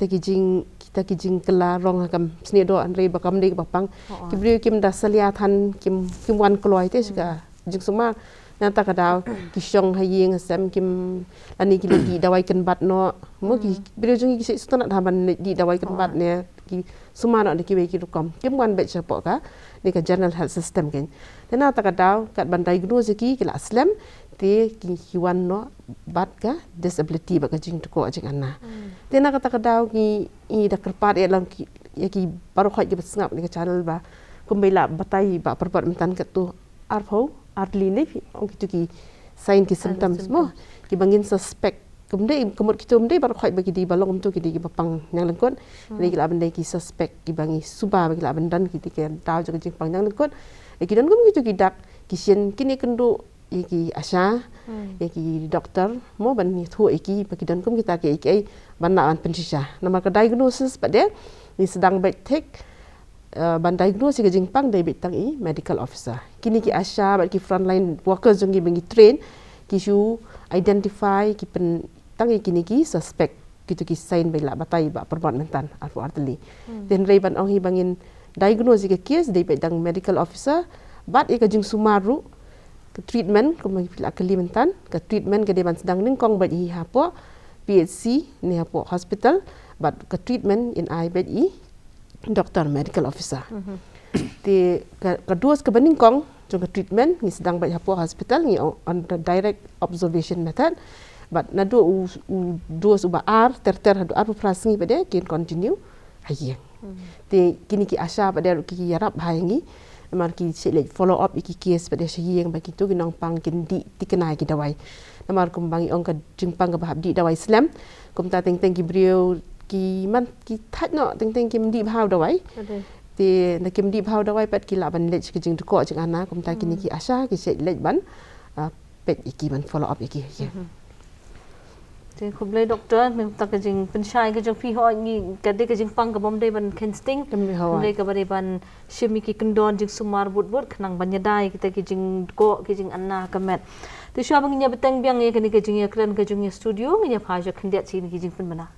kita kijing kela rong hakam sini do andre bakam dei bapang kibri kim da saliatan kim wan kloi te juga jing suma nata kadau kisyong haying sem kim ani ki di dawai kan bat no mo ki bri jung ki sutana dhaban di dawai kan bat ne ki suma no ki we ki rukom kim wan bet chapo ka ni ka general health system ken nata kadau kat bandai diagnose ki la aslam te ki wan no bat ka disability ba ka jing ko jing anna te na kata kadau ki i da kerpat ya lang ki baru khoi ki besngap ni ka channel ba kumbela batai ba perbat mentan ka tu arho arli ni ong kitu ki sign ki symptoms mo ki bangin suspect kemud kita baru khoi bagi di balong tu ki di bapang yang lengkot ni ki la bandai ki suspect ki bangi suba bagi la bandan ki ke taw jing jing pang yang lengkot ki dan kum kitu ki dak ki sien kini kendu iki asha iki doktor mo ban ni thu iki bagi dan kum kita ke iki ban na an pensisha nama ka diagnosis pada ni sedang baik take ban diagnosis ke jingpang dai bitang i medical officer kini ki asha ba ki frontline workers jong gi bengi train ki su identify ki pen tang kini ki suspect kitu ki sign baila batai ba perbuat mentan alfu arteli den rei ban ong hi bangin diagnosis ke case dai bitang medical officer bat e ka jing sumaru ke treatment ko magi pila kalimentan ke treatment ke deban sedang ningkong ba hi hapo PHC ni hapo hospital but ke treatment in I bed i doktor medical officer ti kedua ke beningkong jong ke treatment ni sedang ba hapo hospital ni on the direct observation method but na do dua suba ar ter hadu ar prasingi bade kin continue hayeng ti kini ki asha bade ki yarap hayengi mar ki sele follow up iki case pada syeng bagi tu ginong pang kin di tikenai ki dawai namar kumbangi ong ka jingpang ka bahab di dawai islam kum ta teng ki brio ki man ki that no teng ki di bhau dawai ti na kim di bhau dawai pat ki la ban lech ki jing ko jing ana kum ta kini ki asha ki sele ban pet iki ban follow up iki Jadi kublai doktor minta kejing pensyai kejing pihak ni kadai kejing pang kabom dai ban kensting dai kabare ban shimi ki kendon jing sumar but kenang banyadai kita kejing ko kejing anna kamet tu syab nginya beteng biang ye kini kejing ya keren kejing ya studio nginya phaja khendiat sin kejing pen bana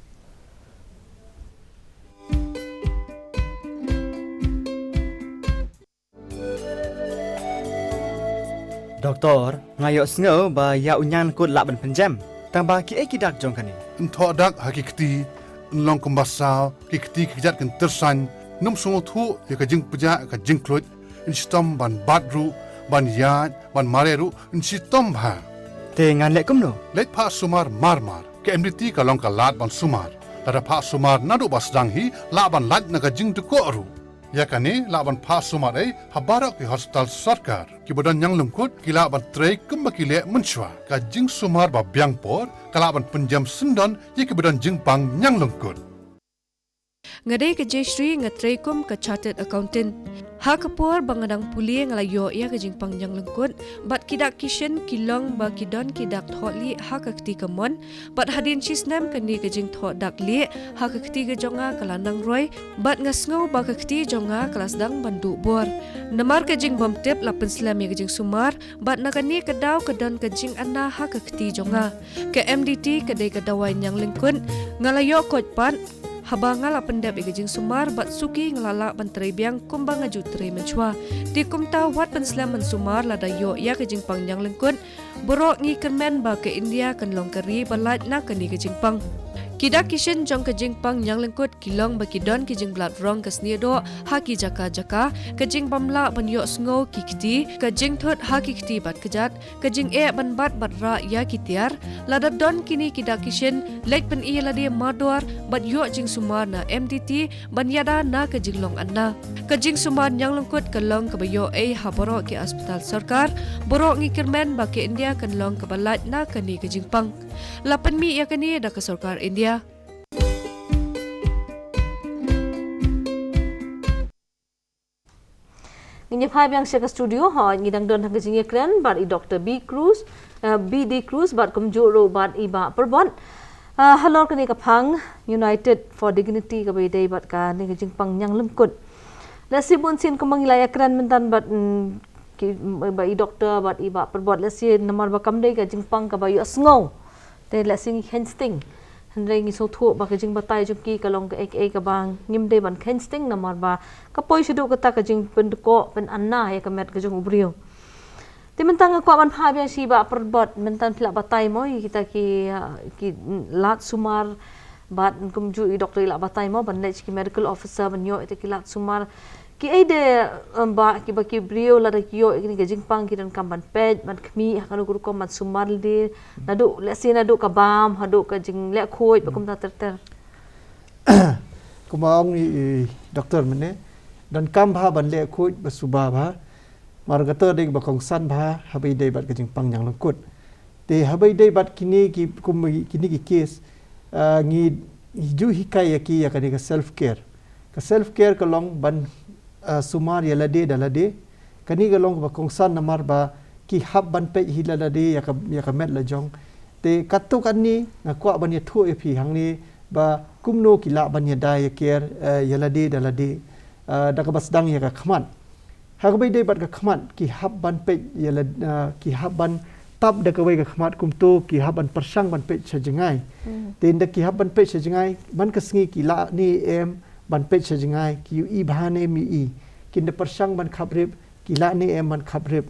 Doktor, ngayok sengo ba ya unyan kut lak ban penjam. Tang ba ki dak jong kani. Entho dak hakikati long kumbasau kikti kijat kan tersan num sungut hu ya ka jing puja ka jing klot instom ban badru ban yad ban mareru instom ha Te ngan lek kum no. let pa sumar marmar ke MDT ka long ka lat ban sumar tada pa sumar nadu basdang hi la ban lat na ka jing tu ko ru ya kani la ban pa sumar ai habarak ki hospital sarkar ki bodan yang lungkut ki la ban trei kumba ki le munchwa ka jing sumar ba biang por ka la ban penjam sendon ye ki bodan jing pang yang lungkut ngadai ke Jeshri ngatrai kum ke chartered accountant ha kapur bangadang puli ngalayo ya ke jingpang yang lengkut bat kidak kishen kilong ba kidon kidak tholi ha ka kti kamon bat hadin chisnam kani ke jing tho dak li ha ka kti ke jonga kalanang roi bat ngasngau ba ka kti jonga kelas dang bandu bor namar ke jing bom tep lapen slam ya ke jing sumar bat nakani kedaw kedon ke jing anna ha ka kti jonga ke MDT kedai kedawai yang lengkut ngalayo kot pan habanga la pendap igajing sumar bat suki ngelala bantrai biang kumbang aju trai menchua di kumta wat penslam sumar la dayo ya kajing pang yang lengkut borok ngi kermen ba ke India kan long kari balat na kani kajing pang kidak kishen jong kajing pang yang lengkut kilong ba kidon kijing blood wrong kasnia do haki jaka kajing pamla ban yo sngo kikti kajing thot haki kiti bat kejat kajing ban bat ra ya kitiar ladat don kini kidak kishen lek pen i ladi mador bat yo jing sumar na MDT ban yada na kajing long anna kajing sumar yang lengkut kalong kabayo haboro ke hospital sarkar borok ngi kermen ba ke India kan long kabalat na kani kajing pang lapan mi ya kani da ke sarkar India Nginya phai biang seka studio ha ngidang don thang kejing kren bat i Dr. BD Cruz bat kumjuro bat i ba perbon halor kani ka phang United for Dignity ka bedai bat ka ni kejing pang yang lengkut la sibun sin kumang ilaya kren mentan bat ki ba i doktor bat i ba perbot lesi nomor ba kamdei ka jingpang ka ba yu asngau te lesi hensting handre ngi so thu ba ka jing batai jumki ka long ka ek ka bang ngim de ban hensting nomor ba ka poi shudu ka ta ka jing pen ko pen anna ya ka met ka jung ubrio ti mentang ko man pha bia si ba perbot mentan pla batai moi kita ki lat sumar bat kum ju i doktor ila batai mo ban ki medical officer ban yo ite ki lat sumar ki ide ba ki ba ki brio la ki yo ni ga jingpang ki dan kamban pej man khmi ha kanu guru ko man sumar di nadu lesi nadu ka bam hadu ka jing le khoi ba kum ta ter kuma ong ni doktor mene dan kam bha ban le khoi ba suba bha mar gato dei ba kong san bha habai dei bat ka jingpang yang lengkut te habai dei bat kini ki kum kini ki case ngi ju hikai ki ya ka self care ka long ban sumar ya lade dalade kani galong ba kongsan namar ba ki hab ban pe hi lade ya ka met la jong te katu kan ni ngakwa ban ya thu e phi hang ni ba kumno ki la ban ya da ya care ya lade dalade da ka bas dang ya ka khman ha ka bai de bat ka khman ki hab ban pe ya ki hab ban tab da ka bai ka khmat kum to ki hab ban persang ban pe chajengai te nda ki hab ban pe chajengai ban ka sngi ki la ni em ban pe chajengai ki i bahane mi i kinda persang ban khabrib ki la ni em ban khabrib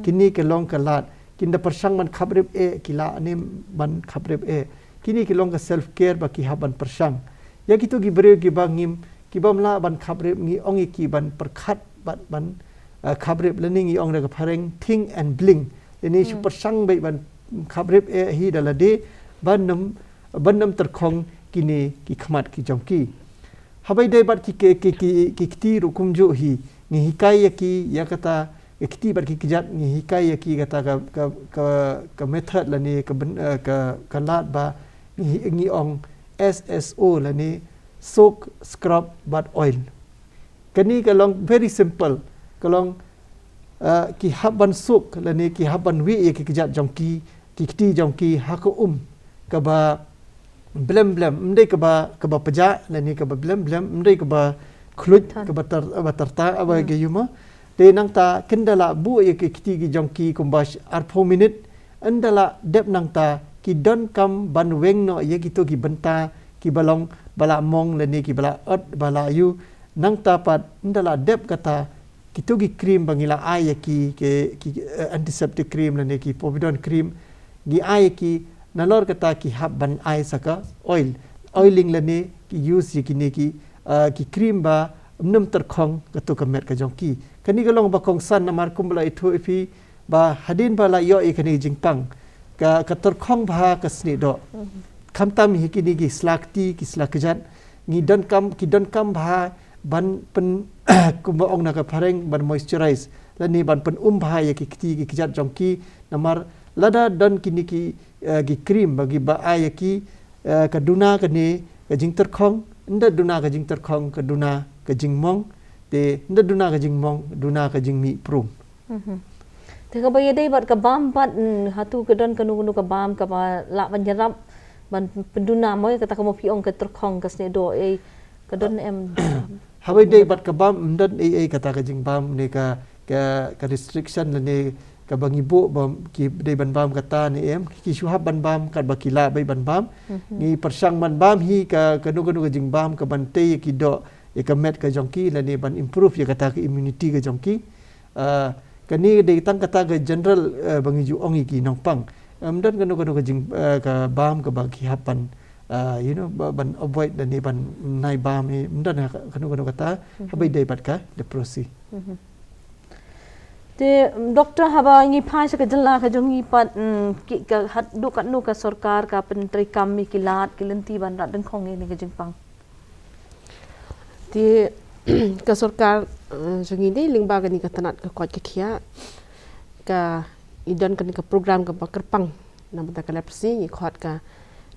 kini ke long ka lat kinda persang ban khabrib e ki la ni ban khabrib e kini ke long ka self care ba ki haban persang ya kitu gi bre ki bangim ki bamla ban khabrib ngi ongi ki ban perkhat ban khabrib lening i ong da ka phareng thing and bling ini persang bai ban khabrib e hi dalade banam terkhong kini ki khmat ki jongki habai dei bat ki ti rukum ju hi ni hikai ki ya kata ki bat ki kijat ni hikai ki kata ka method la ni ka lat ba ni ong SSO la ni soak scrub but oil kani ka long very simple ka long ki haban soak la ni ki haban wi ki kijat jongki ki ti jongki ha ko ka ba blem mdei ka ba paja la ni ka ba blem mdei ka ba khlut ka ba tarta aba ge yuma te nang ta kendala bu ye ki kiti gi jongki kumbash ar 4 minute andala dep nang ta ki don kam ban weng no ye gitu ki benta ki balong bala mong la ni ki bala ot bala yu nang ta pat andala dep kata kitu gi cream bangila ay ki antiseptic cream la ni ki povidone cream gi ay ki nalor kata ki hab ban ai saka oiling la ne ki use ki ne ki cream ba num terkhong katu kamet ka jongki kani galong ba kong san namar kumbla ithu ifi ba hadin ba la yo e kani jingpang ka terkhong ba ka sni do khamtam hi ki ni gi slakti ki slakjan ni don kam ba ban pen kumba ong na ka phareng ban moisturize la ni ban pen ba ya ki ki kijat jongki namar lada don kini ki gi cream bagi ba ay ki kaduna kani ka jing terkhong nda duna ka jing terkhong kaduna ka jing mong te nda duna ka jing mong duna ka jing mi prum te ka baye dei bat ka bam bat hatu ka don kanu ka bam ka ba la ban jarap ban penduna moy kata ka mo piong ka terkhong ka sne do e ka don em habai dei bat ka bam ndan e kata ka jing bam ne ka restriction la ne ka bangi bo bam ki dei ban bam kata ni em ki suhab ban bam kat bakila bai ban bam ni persang ban bam hi ka kanu ka jing bam ka ban te ki do e ka met ka jongki la ni ban improve ya kata ka immunity ka jongki kani dei tang kata ka general bangi ju ongi ki nongpang dan kanu ka jing ka bam ka bagi hapan ban avoid dan ni ban nai bam ni dan kanu kata habai dei bat ka depresi te doktor haba ngi phai ka jalla ka jongi pat ki ka hat du ka nu ka sarkar ka pentri kam mi kilat kilanti ban rat deng khong ni ka jingpang ti ka sarkar jongi dei lingba ka ni ka tanat ka kwat ka khia ka idon ka ni ka program ka bakerpang nam ta ka leprosy ni khot ka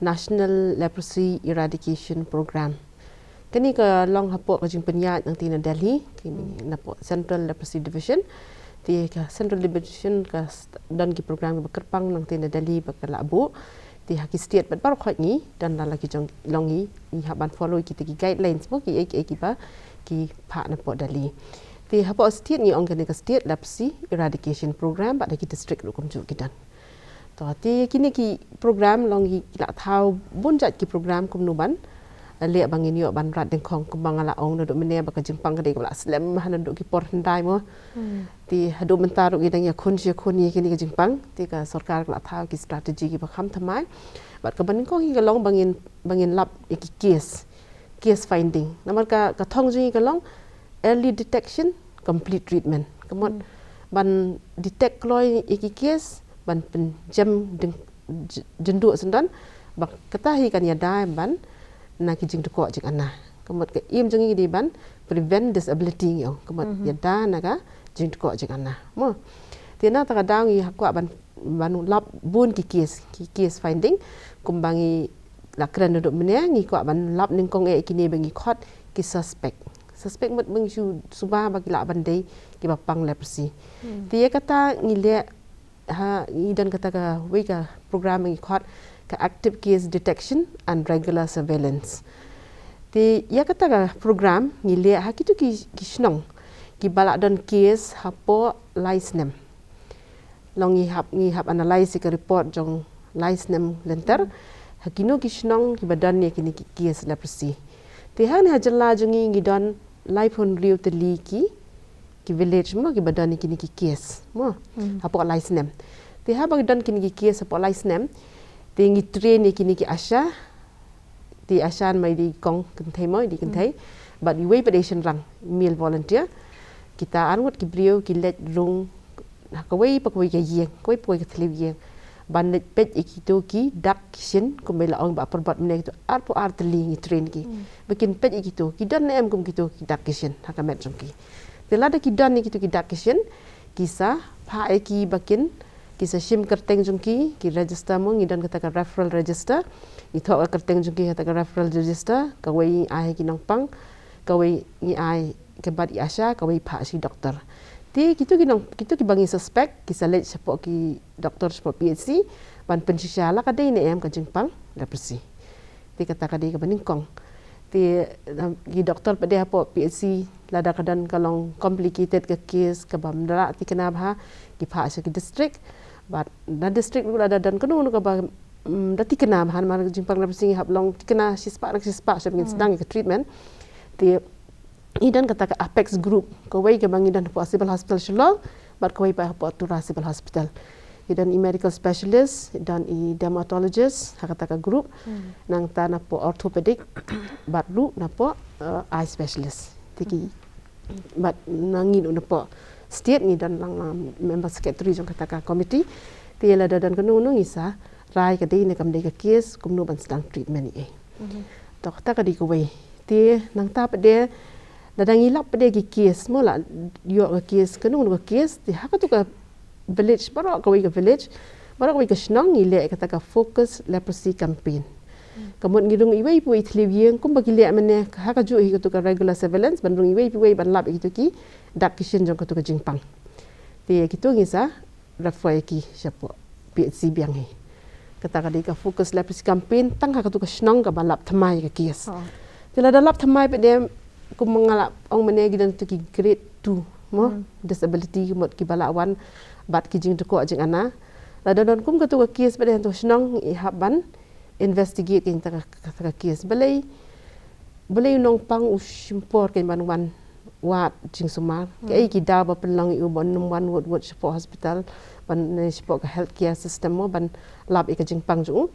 National Leprosy Eradication Program kani ka long hapo ka jing penyat nang tina Delhi kini napo Central Leprosy Division ti ka Central Division ka dan ki program bekerpang nang tina Delhi bakala abu ti haki state bat bar khot ni dan la ki jong longi ni haban follow ki ti guidelines mo ki ek ba ki pha na po Delhi Ti hapo state ni ong kene ka state leprosy eradication program ba ki district rukum ju kidan. To ti kini ki program long ki la thau bunjat ki program kum nuban le bangin yo ban rat deng khong kum bangala ong no do mene ba ka jingpang ka de la slem hanan do ki por handai mo. Ti hadu mentaru ki dang ya khun ni kini ka jingpang ti ka sarkar la thau ki strategi ki ba kham thamai. Bat ka banin ko hi ka long bangin lap ki case finding. Namar ka thong ji ka long early detection, complete treatment. Kemudian ban detect kloi iki case ban penjam jenduk sendan bak ketahi kan ya dai ban na ki jing tukok jing ana. Kemudian ke im jing di ban prevent disability yo. Kemudian ya da na ka jing tukok jing ana. Mo. Tiana ta kadang i hakwa ban lap bun ki case finding kumbangi lakran duduk menia ngi ko ban lap ning kong e kini bangi khot ki suspect mat meng suba bagi la bandai ki bapang leprosy. Dia kata ngile ha idan kata ka we ka program ngi khot ka active case detection and regular surveillance. Ti ya kata ka program ngile ha kitu ki snong ki balak don case hapo license. Long ngi hap analyze ka report jong license lenter hakino ki snong ki badan ni kini ki case leprosy. Ti han ha jalla jongi ngi don life on riu te ki village mo ki badan kini ki case mo apo license nem te ha bag dan kini ki case apo license nem te ngi train kini ki asha ti ashan mai di kong kentai mo di kentai but we pedation rang male volunteer kita anwat ki brio ki let rung ka we pak we ka yeng ko we ka thlib yeng ban let pet ikito ki dak kishin ko mela ong ba perbat mene itu arpo arteli train ki bikin pet ikito ki dan em kum kito ki dak kishin hakamet jongki telada ki dan ikito ki dak kishin kisa pha ki bakin kisa sim kerteng jongki ki register mo ngidan kata ka referral register ito ka kerteng jongki kata ka referral register ka we ai ki nongpang ka we ni ai ke bad asha ka we pha si doktor ti kita ki bangi suspect ki salet siapa ki doktor siapa PhD ban pensisala ka dei ne em ka jingpang leprosy ti kata ka dei ka baningkong ti ki doktor pade apa PhD lada kadan kalong complicated ka case ka bamdra ti kena bha ki pha ki district but da district lada dan kanu ka ba dati kena bha mar jingpang leprosy hab long ti kena sispa sebagin sedang ka treatment ti idan kata ka apex group ko wei ke bangi dan po civil hospital shulong but ko wei pa po tura civil hospital idan medical specialist dan dermatologist kata ka group nang ta na po orthopedic but lu na po eye specialist tiki but nangi na po state ni dan lang member secretary jong kata ka committee ti la dan kanu nu ngisa rai ka dei ne kam dei ka case kum nu ban sedang treatment ni doktor ka di ko wei ti nang ta pa de dadang ilap pada ki case mola yo ka case kanu ka case ti ha ka tu ka village baru ka village baru ka snong ile kata ka focus leprosy campaign kemudian ngidung iwei pu itliw yeng kum bagi le mane ha ka ju hi ka tu ka regular surveillance bandung iwei pu ban lap gitu ki dak kishin jong ka tu ka jingpang ti gitu ngisa rafai ki siapa PhD biang hi kata ka ka focus leprosy campaign tang ha ka tu ka snong ka balap thamai ka case tila dalap thamai pe dem ku mengalap ong menegi dan tu ki grade 2 mo disability mod ki balawan bat ki jing ko jing ana la don kum ka tu case pada tu snong i haban investigate king ta case belai nong pang usimpor ken ban wan wat jing sumar ke ki da ba pelang i ubon num wan wot support hospital ban support healthcare system mo ban lab i ka jing pang ju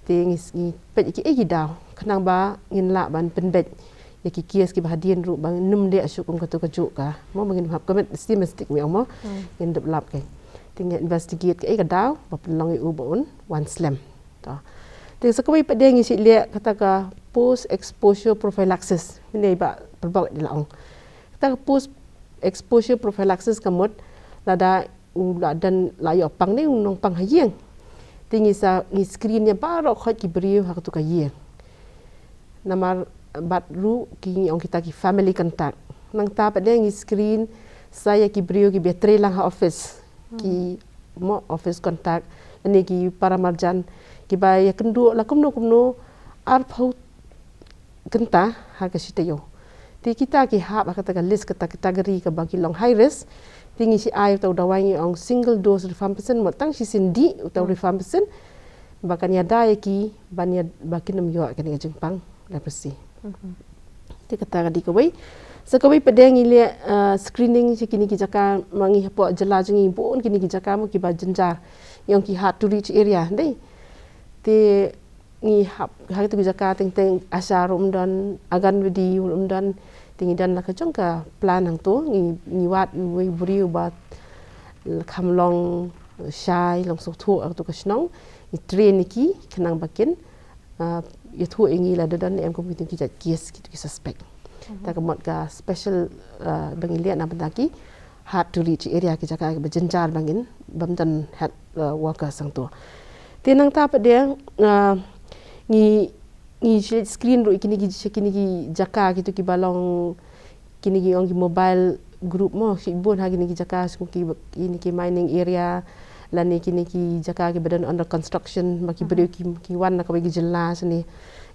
ti ngi pe ki da khnang ba ngin la ban penbet ya ki kias ki bahadian ru bang num de asuk kum katu kaju ka mo bangin hap komet stimistik we mo in the lab ke ting investigate ke ka daw ba pelong u bon one slam to ting sakoi pa deng si le kata ka post exposure prophylaxis ni ba perbau di laong kata post exposure prophylaxis kamot lada dan layo pang ni nong pang hayeng ting isa ni screen ya ba ro khot ki brio ha katu ka ye namar bat ru ki ong kita ki family contact nang ta pa deng screen saya ki brio ki betre lang ha office ki mo office contact ani ki para marjan ki ba ya kendu la kumno ar phau kenta ha ka sitayo Ti kita ki hab kata list kata kategori ke bagi long high risk tinggi si ai atau dawai ong single dose rifampicin matang si sindi atau rifampicin bahkan ya dai ki ban ya bakin nam yo kan jengpang leprosy. Ti kata di kawai sekawai pedeng ile screening si kini ki jaka mangi hapo jela jengi bon kini ki jaka mo ki ba jenjar yang ki hard to reach area dei. Ti ngi hab tu ki jaka teng asar dan agan wedi dan tinggi dan nak jong ka plan hang tu ngi wat we buri ba kham long shai long sok thu tu ka snong i train ki kenang bakin ya thu ngi la dan em ko ki jat case ki suspect ta ka mot ka special bangi liat na bandaki hard to reach area ki jaka ba jenjar bangin bam dan health worker sang tu tenang ta pa dia ngi screen ro kini ki jaka gitu ki balong kini ki ong mobile group mo si bon ha kini ki jaka ki ini ki mining area lani kini ki jaka ki badan under construction maki beri ki wan na ka bagi jelas ni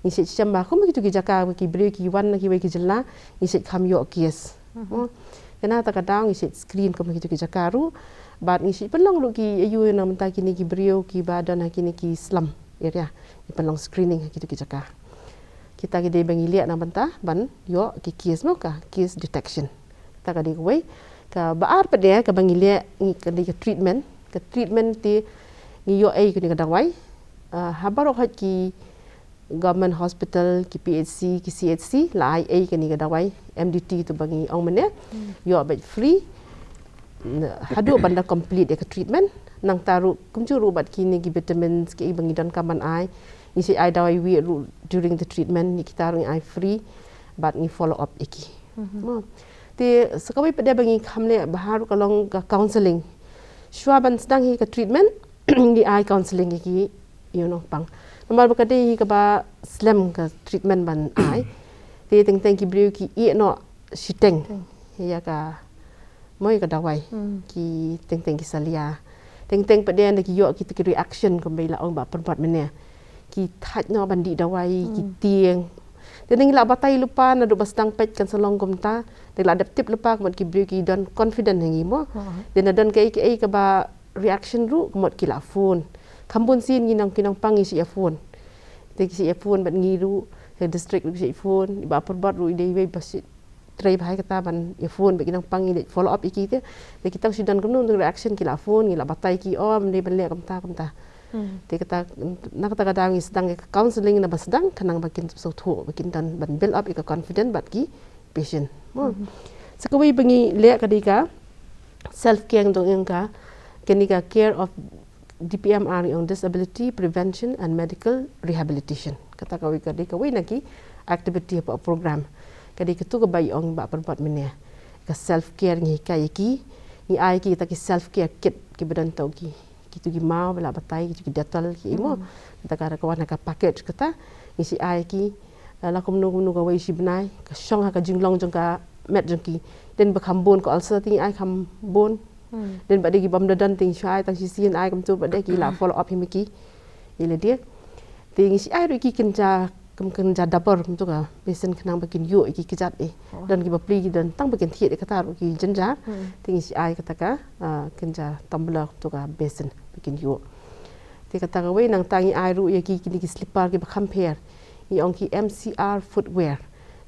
si chamba ko gitu ki jaka ki beri ki wan na ki bagi jelas ni si kam yo kies kena ta ka daw ni si screen ko gitu ki jaka ru bat ni si pelong lu ki ayu na menta kini ki beri ki badan ha kini ki slum area ipalong screening gitu ki jaka kita ki de bangi liat na banta ban yo ki case mo ka case detection ta ka de wei ka baar pa de ka bangi liat ni ka de treatment ti ni yo ai ki ni ka dawai habaro hat ki government hospital ki PHC ki CHC la ai ki ni ka dawai MDT tu bangi ong mene yo ba free hadu banda complete de ka treatment nang taru kumjuru bat kini ki vitamins ki bangi dan kaman ai ni si ai dawai wi during the treatment ni kita rung ai free but ni follow up iki te sekawai pada bangi khamle baharu kalong ka counseling shwaban sedang hi ka treatment ni ai counseling iki pang nomor bakade hi ka ba slam ka treatment ban ai te teng ki brio ki no siteng ya ka moi ka dawai ki teng ki salia teng pada ki yo ki reaction ko bela ong ba perbuat mene ki thaj no bandi dawai ki tieng teneng la batai lupa na do basdang pet kan salong gomta de la adaptive lupa ko ki brio ki don confident hangi mo den don kai ka ba reaction ru ko ki la phone kambun sin nginang kinang pangi si phone te ki si phone bat ngiru ke district si phone ba perbat ru ide we basit try bahai kata ban phone ba kinang pangi follow up iki te de kita sudan ko nun reaction ki la phone ngi la batai ki om de ban le kamta te kata nak kata kadang sedang counseling na basdang kanang bakin so thu bakin dan ban build up ika confident bat ki patient sekawai bangi le kadika self care dong engka kenika care of DPMR on disability prevention and medical rehabilitation kata kawai kadika wai naki activity apa program kadika tu ka bai ong ba perbuat mene ka self care ngi kayaki ni ai ki ta ki self care kit ki badan tau ki gitu ki mau bela batai gitu ki detol ki mo ta ka ka wana ka package kata isi ai ki la kom no ka wai si benai ka shong ha ka jinglong jong ka met jong ki den ba khambon ko also ting ai khambon den ba de ki bam dan ting shai tang si sin ai kam tu ba de ki la follow up him ki ile dia ting isi ai ru ki kinja kem dabor tu ka besen kenang bakin yo ki kijat dan ki bapli ki dan tang bakin thiet kata ru ki jenja ting isi ai kata ka kenja tumbler tu ka besen bakin yo te kata ka we nang tangi ai ru ya ki ki slipper ki compare i ong ki MCR footwear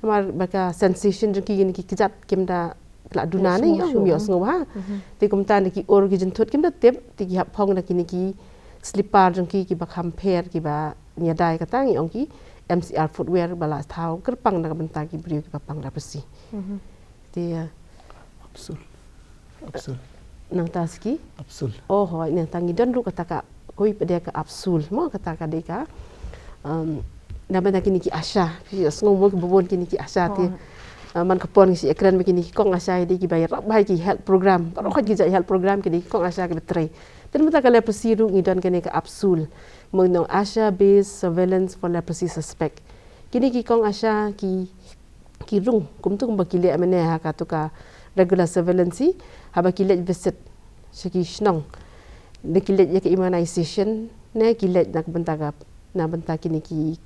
mar baka sensation ki ki kijat kimda la dunane yo mi os ngwa te kum tan ki or ki jentut kimda tep ti ki hap phong na ki slipper ki ba compare ki ba nya dai kata ngi ong ki MCR footwear bala thau kerpang na benta ki brio ki papang rapsi dia absul nang taski Absul. oh ho nang tangi don ru kata ka koi pede ka absul mo kata ka deka na benta kini ki asha ngomong ki bobon kini ki asha ti man kapon si ekran begini kong asha di ki bayar bai ki health program ro ki health program ki kong asha ki betray dan mata ka leprosy ru ngidon kini ka absul mengnong asha based surveillance for leprosy suspect kini ki kong asha ki rung kum tu kum bakile amene ha ka tu ka regular surveillance ha bakile visit seki snong de kile ya ke immunization ne kile nak benta kini ki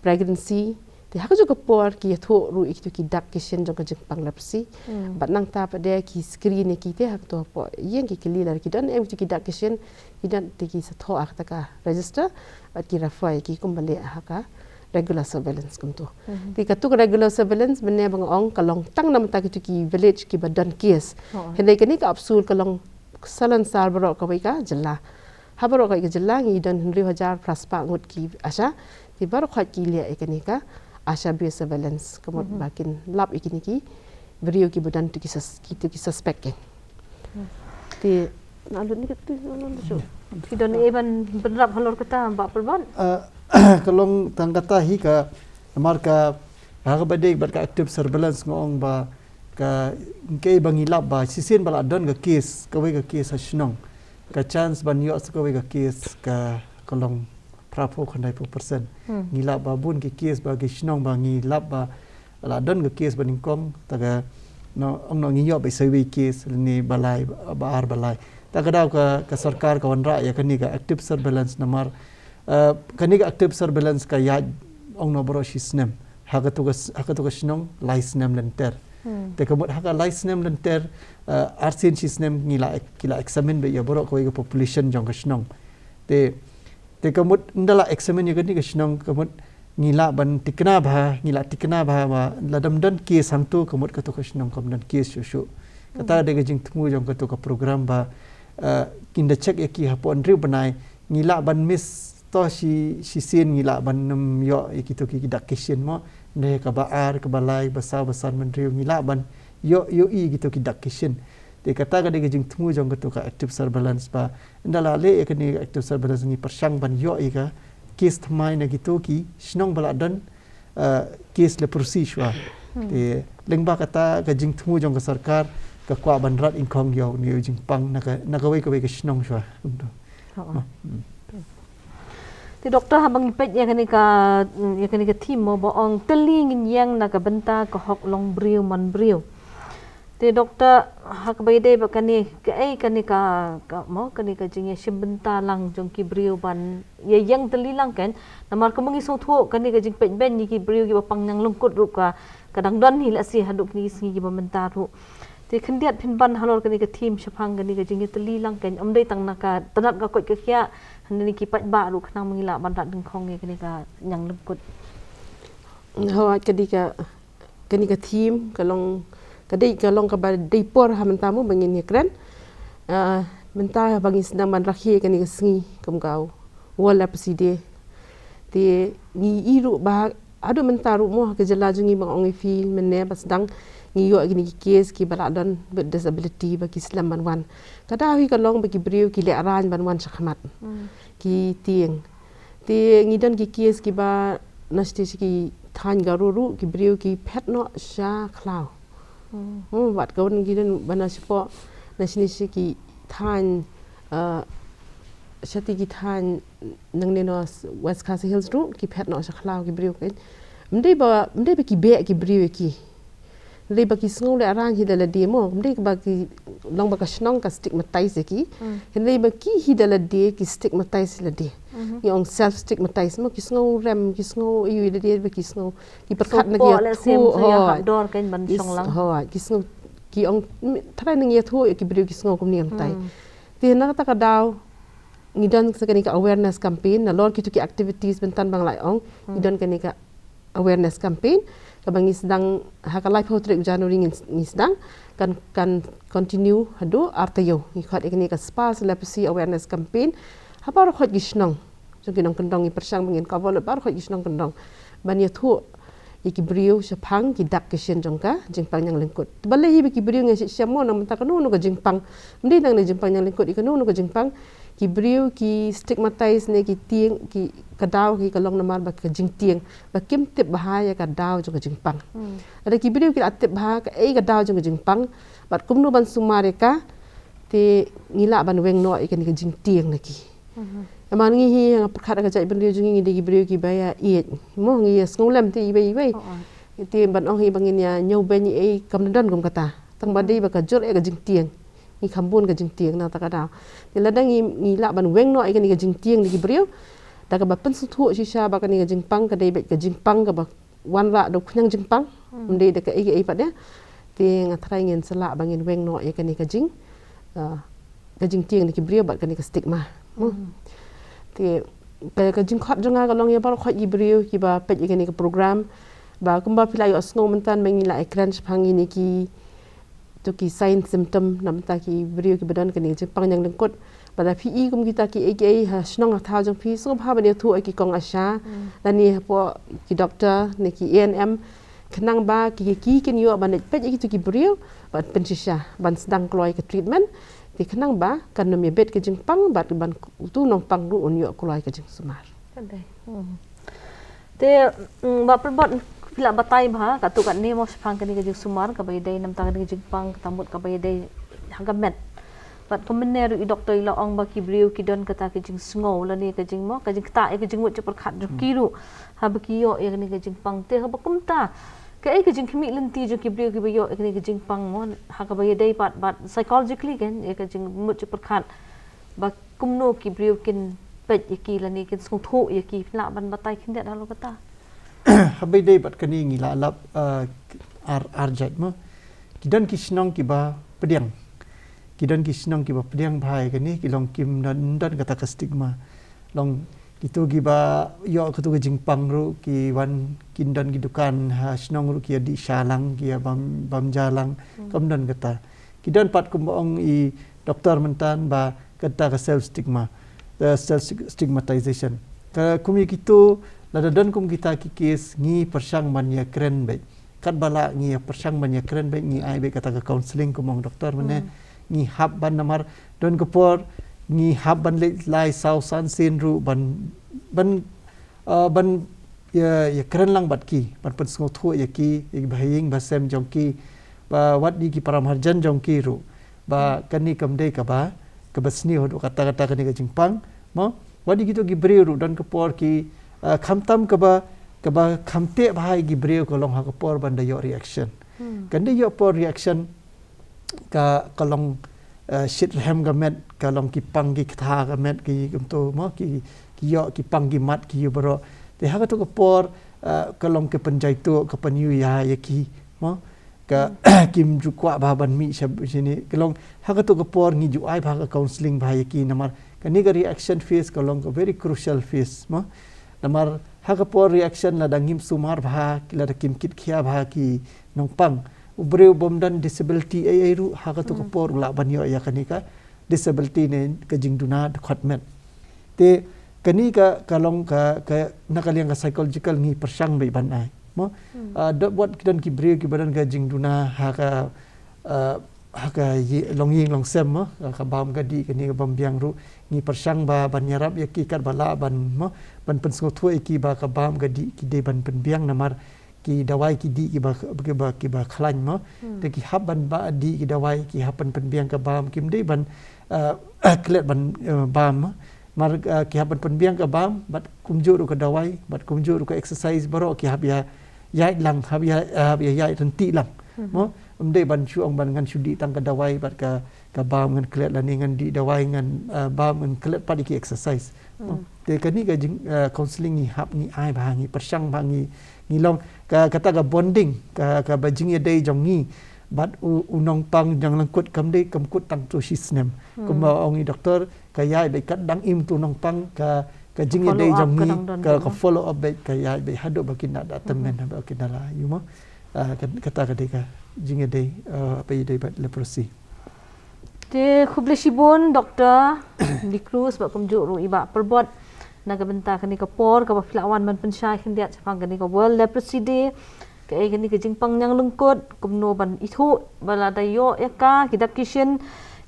pregnancy Ti hak juga por ki thu ru ik tu ki dak kishen jong ka Jingpang leprosy. Bat nang ta pada ki screen ki te hak tu po yen ki kili lar ki dan em tu ki dak kishen ki dan ti ki sa tho ak ta ka register bat ki rafai ki kumbali haka regular surveillance kum tu. Ti ka tu regular surveillance bene bang ong kalong tang nam ta ki tu ki village ki badan case. Henai ka ni ka absul kalong salan sar baro ka bai ka jalla. Habaro ka jalla ngi dan 100,000 praspa ngut ki asha ti baru khat ki lia ka ni ka Asha bio surveillance kemud bakin lab ikini ki beriu ki badan tu ki suspect ke. Ti nalu ni tu so. Ki don even berap halor kata mbak perban. Kalong tangkata hi ka marka haga badek barka active surveillance ngong ba ka ke bangi lab ba sisen bala don ka case ka we ka case hasnong ka chance ban yo ka we ka case ka kalong prapo khandai % ngilap ba bun ki case ba gishnong ba ngilap ba la don ke case ba ningkong taga no ong no ngiyo ba survey case ni balai ba ar balai taga daw ka sarkar ka wanra ya kani ka active surveillance namar kani ka active surveillance ka ya ong no bro shisnem haga tu ka shnong license lenter te kamut haga license lenter arsin shisnem kila examine be ya bro ko ga population jong ka shnong te kamut ndala examine ya gani kasnong kamut ngila ban tikna ba ladam dan case hang tu kamut ka to kasnong kam dan case shu kata de jing tmu jong ka to ka program ba kinda check ki hapon riu banai ngila ban miss to si sin ngila ban nam yo ki to ki dak kishin mo ne ka ba ar ka balai basa basan man riu ngila ban yo i ki to ki dak kishin te kata ka de jing tmu jong ka to ka active surveillance ba ndala le ka ni active surveillance ni persang ban yo i ka case thmai na gitu ki snong bala dan case le prosi shwa te lengba kata ka jing tmu jong ka sarkar ka kwa ban rat in khong yo ni jing pang na ka wei ka snong shwa Ti doktor habang ipet ya kani ka team mo boong teling yang na ka benta ka hok long briu man briu. Ti doktor hak baide ba kani ka jing shimbenta lang jong ki briu ban ye yang telilang kan namar ka mangi so thu kani ka jing pet ben ni ki briu ki ba pang nang lungkut ru ka kadang don hi la si haduk ni singi ki ba menta ru ti khandiat phin ban halor kani ka team shapang kani ka jing telilang kan amdai tang na ka tanat ka koi ka kya hani ki pat ba ru khnang mangila ban rat ding khong kani ka nyang lungkut Hawat kani ka team kalong kadai kalong ka ba dei por ha mentamu bangin ni kran menta bangin sedang man rakhi kani ka singi kam kau wala preside ti ni iru ba adu menta ru mo ka jala jungi bang ongi fil menne bas dang ni yo gini ki case ki bala don with disability ba ki islam man wan kada hi kalong ba ki briu ki le aran ban wan shakmat ki tieng ti ngidon ki case ki ba nasti ki than garuru ki briu ki pet no sha klau wat kawan gidan bana sipo nasini ki than shati ki than nang ne no West Castle Hills ru ki pet no sha klau ki briu ken mdei ba ki be ki briu ki mdei ba ki sngo le arang hi dala demo mdei ba ki long ba ka snong ka stigmatize ki mdei ba ki hi dala de ki stigmatize la de yung self stigmatize mo ki sngo rem ki sngo yu de ba ki sngo ki perkat na ki dor kan ban song lang ki sngo ki ong thrai nang ye thu ki briu ki sngo kum niam tai ti na ta ka daw ngidon sa kani ka awareness campaign na lor ki tu ki activities bentan bang lai ong ngidon kani ka awareness campaign kabang isdang haka life hotrek January isdang kan continue hadu artayo ikhat ikni ka spas leprosy awareness campaign hapar khot gisnong so kinong kendong i persang mangin kawal par khot gisnong kendong ban ye thu iki briu shapang ki dak kishen jongka jingpang yang lengkut balai hi ki briu nge syamo nam ta kanu no ka jingpang mdi nang ne jingpang yang lengkut ikanu no ka jingpang ki briu ki stigmatize ne ki tieng ki kadaw ki kalong namar ba ka jing tieng ba kim tip bahaya ka daw jong ka jingpang ada ki briu ki atip bah ka ka daw jong ka jingpang bat kumnu ban sumare ka te ngila ban weng no ikan ka jing tieng lagi aman ngi hi perkhat ka jai ben riu jungi di briu ki baya iet mo ngi sngolem ti ibai ti ban ong hi bangin ya nyau ben ni kam dan gum kata tang badi ba ka jor ka jing tieng ni khambun ka jing tieng na ta ka daw ti ladang ngi la ban weng no ikan ka jing tieng di briu da ka ba pen su thu shisha ba ka ni ka jing pang ka dei bet ka jing pang ka ba wan ra do kunyang jingpang mde de ka ege ipat ya te ngatrai ngin sela bangin weng no ya kani kajing kajing tiang ni kibrio bat kani ka stigma te kajing khat jonga ka long ya bar khat ibrio ki ba pet kani ka program ba kumba pilai osno mentan mengila ekran phangi ni ki to ki sign symptom namta ki brio ki badan kani jingpang yang lengkot pada PE kum kita ki ege ha snong tha jong pi so pha bani thu ki kong asha dan ni po ki doctor ni ki ANM kenang ba ki ken yo ban pet ki tu ki brio ban pensisha ban sedang kloi ke treatment ti kenang ba kan no me bet ke jingpang bat ban tu nong pang ru on yo kloi ke jing sumar te ba perbot pila batai ba ka tu kan ne mo phang kani ke jing sumar ka bai dai nam ta kani ke jingpang tamut ka bai dai hagamet But pemener i doktor ila ong ba kibriu kidon kata kejing sngo la ni kejing mo kejing ta e kejing mut cepar khat kiru ha ba kiyo e ni kejing pang te ha ba kumta ke e kejing khimi lenti jo kibriu ki bayo e ni kejing pang mo ha ka ba dei pat psychologically kan e kejing mut cepar khat ba kumno kibriu kin pet ki la ni kin sung thu ki la ban batai kin da lo kata ha bai dei bat kani ngila lap arjat mo kidon ki snong ki ba pediang kidan ki sinong ki ba pediang bhai kani ki long kim dan kata ka stigma long itu gi ba yo ka tu jingpang ru ki wan kindan gi dukan ha sinong ru ki di shalang ki bam jalang kam dan kata kidan pat kum ong i doktor mentan ba kata ka self stigmatization ka kumi kitu ladadan kum kita ki kes ngi persang man ya kren bai kat bala ngi persang man ya kren bai ngi ai bai kata ka counseling kum ong doktor mane ngi hab ban namar don kepor ngi hab ban lai sau san sin ru ban ya keren lang bat ki ban pen sngo thu ya ki bahing basem jongki ba wat di ki paramharjan jongki ru ba kani kamdei ka ba ka basni ho kata kani ka jingpang mo wadi gitu gi bre ru don kepor ki khamtam ka ba khamte bhai gi bre ko long ha kepor ban da yo reaction kan de yo por reaction ka kalong shit hem gamet kalong ki panggi kha gamet ki kumto mo ki yo ki panggi mat ki bro te ha to por kalong ke penjaitu ke penyu ya ki mo ka kim ju kwa ba ban mi sab sini kalong ha to por ngi ju ai ba ka counseling ba ki namar ka ni ga reaction phase kalong ka very crucial phase mo namar ha por reaction la dangim sumar ba ki la kim kit khia ba ki nong pang ubreu bomdan disability ai ru ha ka to ko por la banyo ya kanika disability ne ka jingduna khatmet te kani ka kalong ka nakaliang ka psychological ni persang bai ban ai mo what kidan ki breu ki badan ka jingduna ha ka long ying long sem mo ka bam ka di kani ka bam biang ru ni persang ba ban yarap ya ki kat bala ban mo ban pen sngo thoi ki ba ka bam ka di ki de ban pen biang namar ki dawai ki di ki ba khlan mo te ki haban ba di ki dawai ki hapan penbiang ka bam kim de ban klet ban bam mar ki hapan penbiang ka bam bat kumjur ka dawai bat kumjur ka exercise baro ki hab ya yai lang hab ya yai renti lang mo de ban chu ong ban ngan sudi tang ka dawai bat ka bam ngan klet la ni ngan di dawai ngan bam ngan klet pa di ki exercise te kani ka counseling ni hab ni ai ba ngi persang ba ngi long kata ka bonding ka bajing ya dei jong ni bat unong pang jang langkut kam dei kam kut tang tu sisnem kuma ongi doktor ka yai be kat dang im tu nong pang ka jing ya dei jong ni ka follow up be ka yai be hado bakin da temen ba kinala you mo kata ka dei ka jing ya dei apa dei bat leprosy te khubleshibon doktor di cruise ba kumjuru iba perbot naga benta kani ka por ka filawan man pensyai khindia chapang kani ka world leprosy day ka e kani ka jingpang nyang lungkot kumno ban ithu bala dayo eka kidap kishen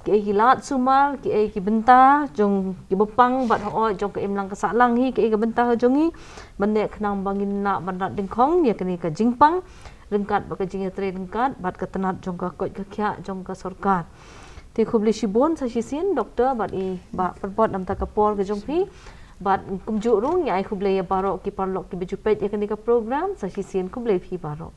ki e gilat sumal ki e ki benta jong ki bepang bat ho jong ka imlang ka salang hi ki e ka benta ho jongi banne khnang bangin na ban rat dingkhong ya kani ka jingpang lengkat ba ka jing tre lengkat bat ka tenat jong ka koi ka khya jong ka sarkar te khubleshibon sa sisin doktor bat i ba perbot nam ta ka por ka jong phi bat kumjurung ya ai khublei barok ki parlok ki bejupet ya kani ka program sa sisian khublei phi barok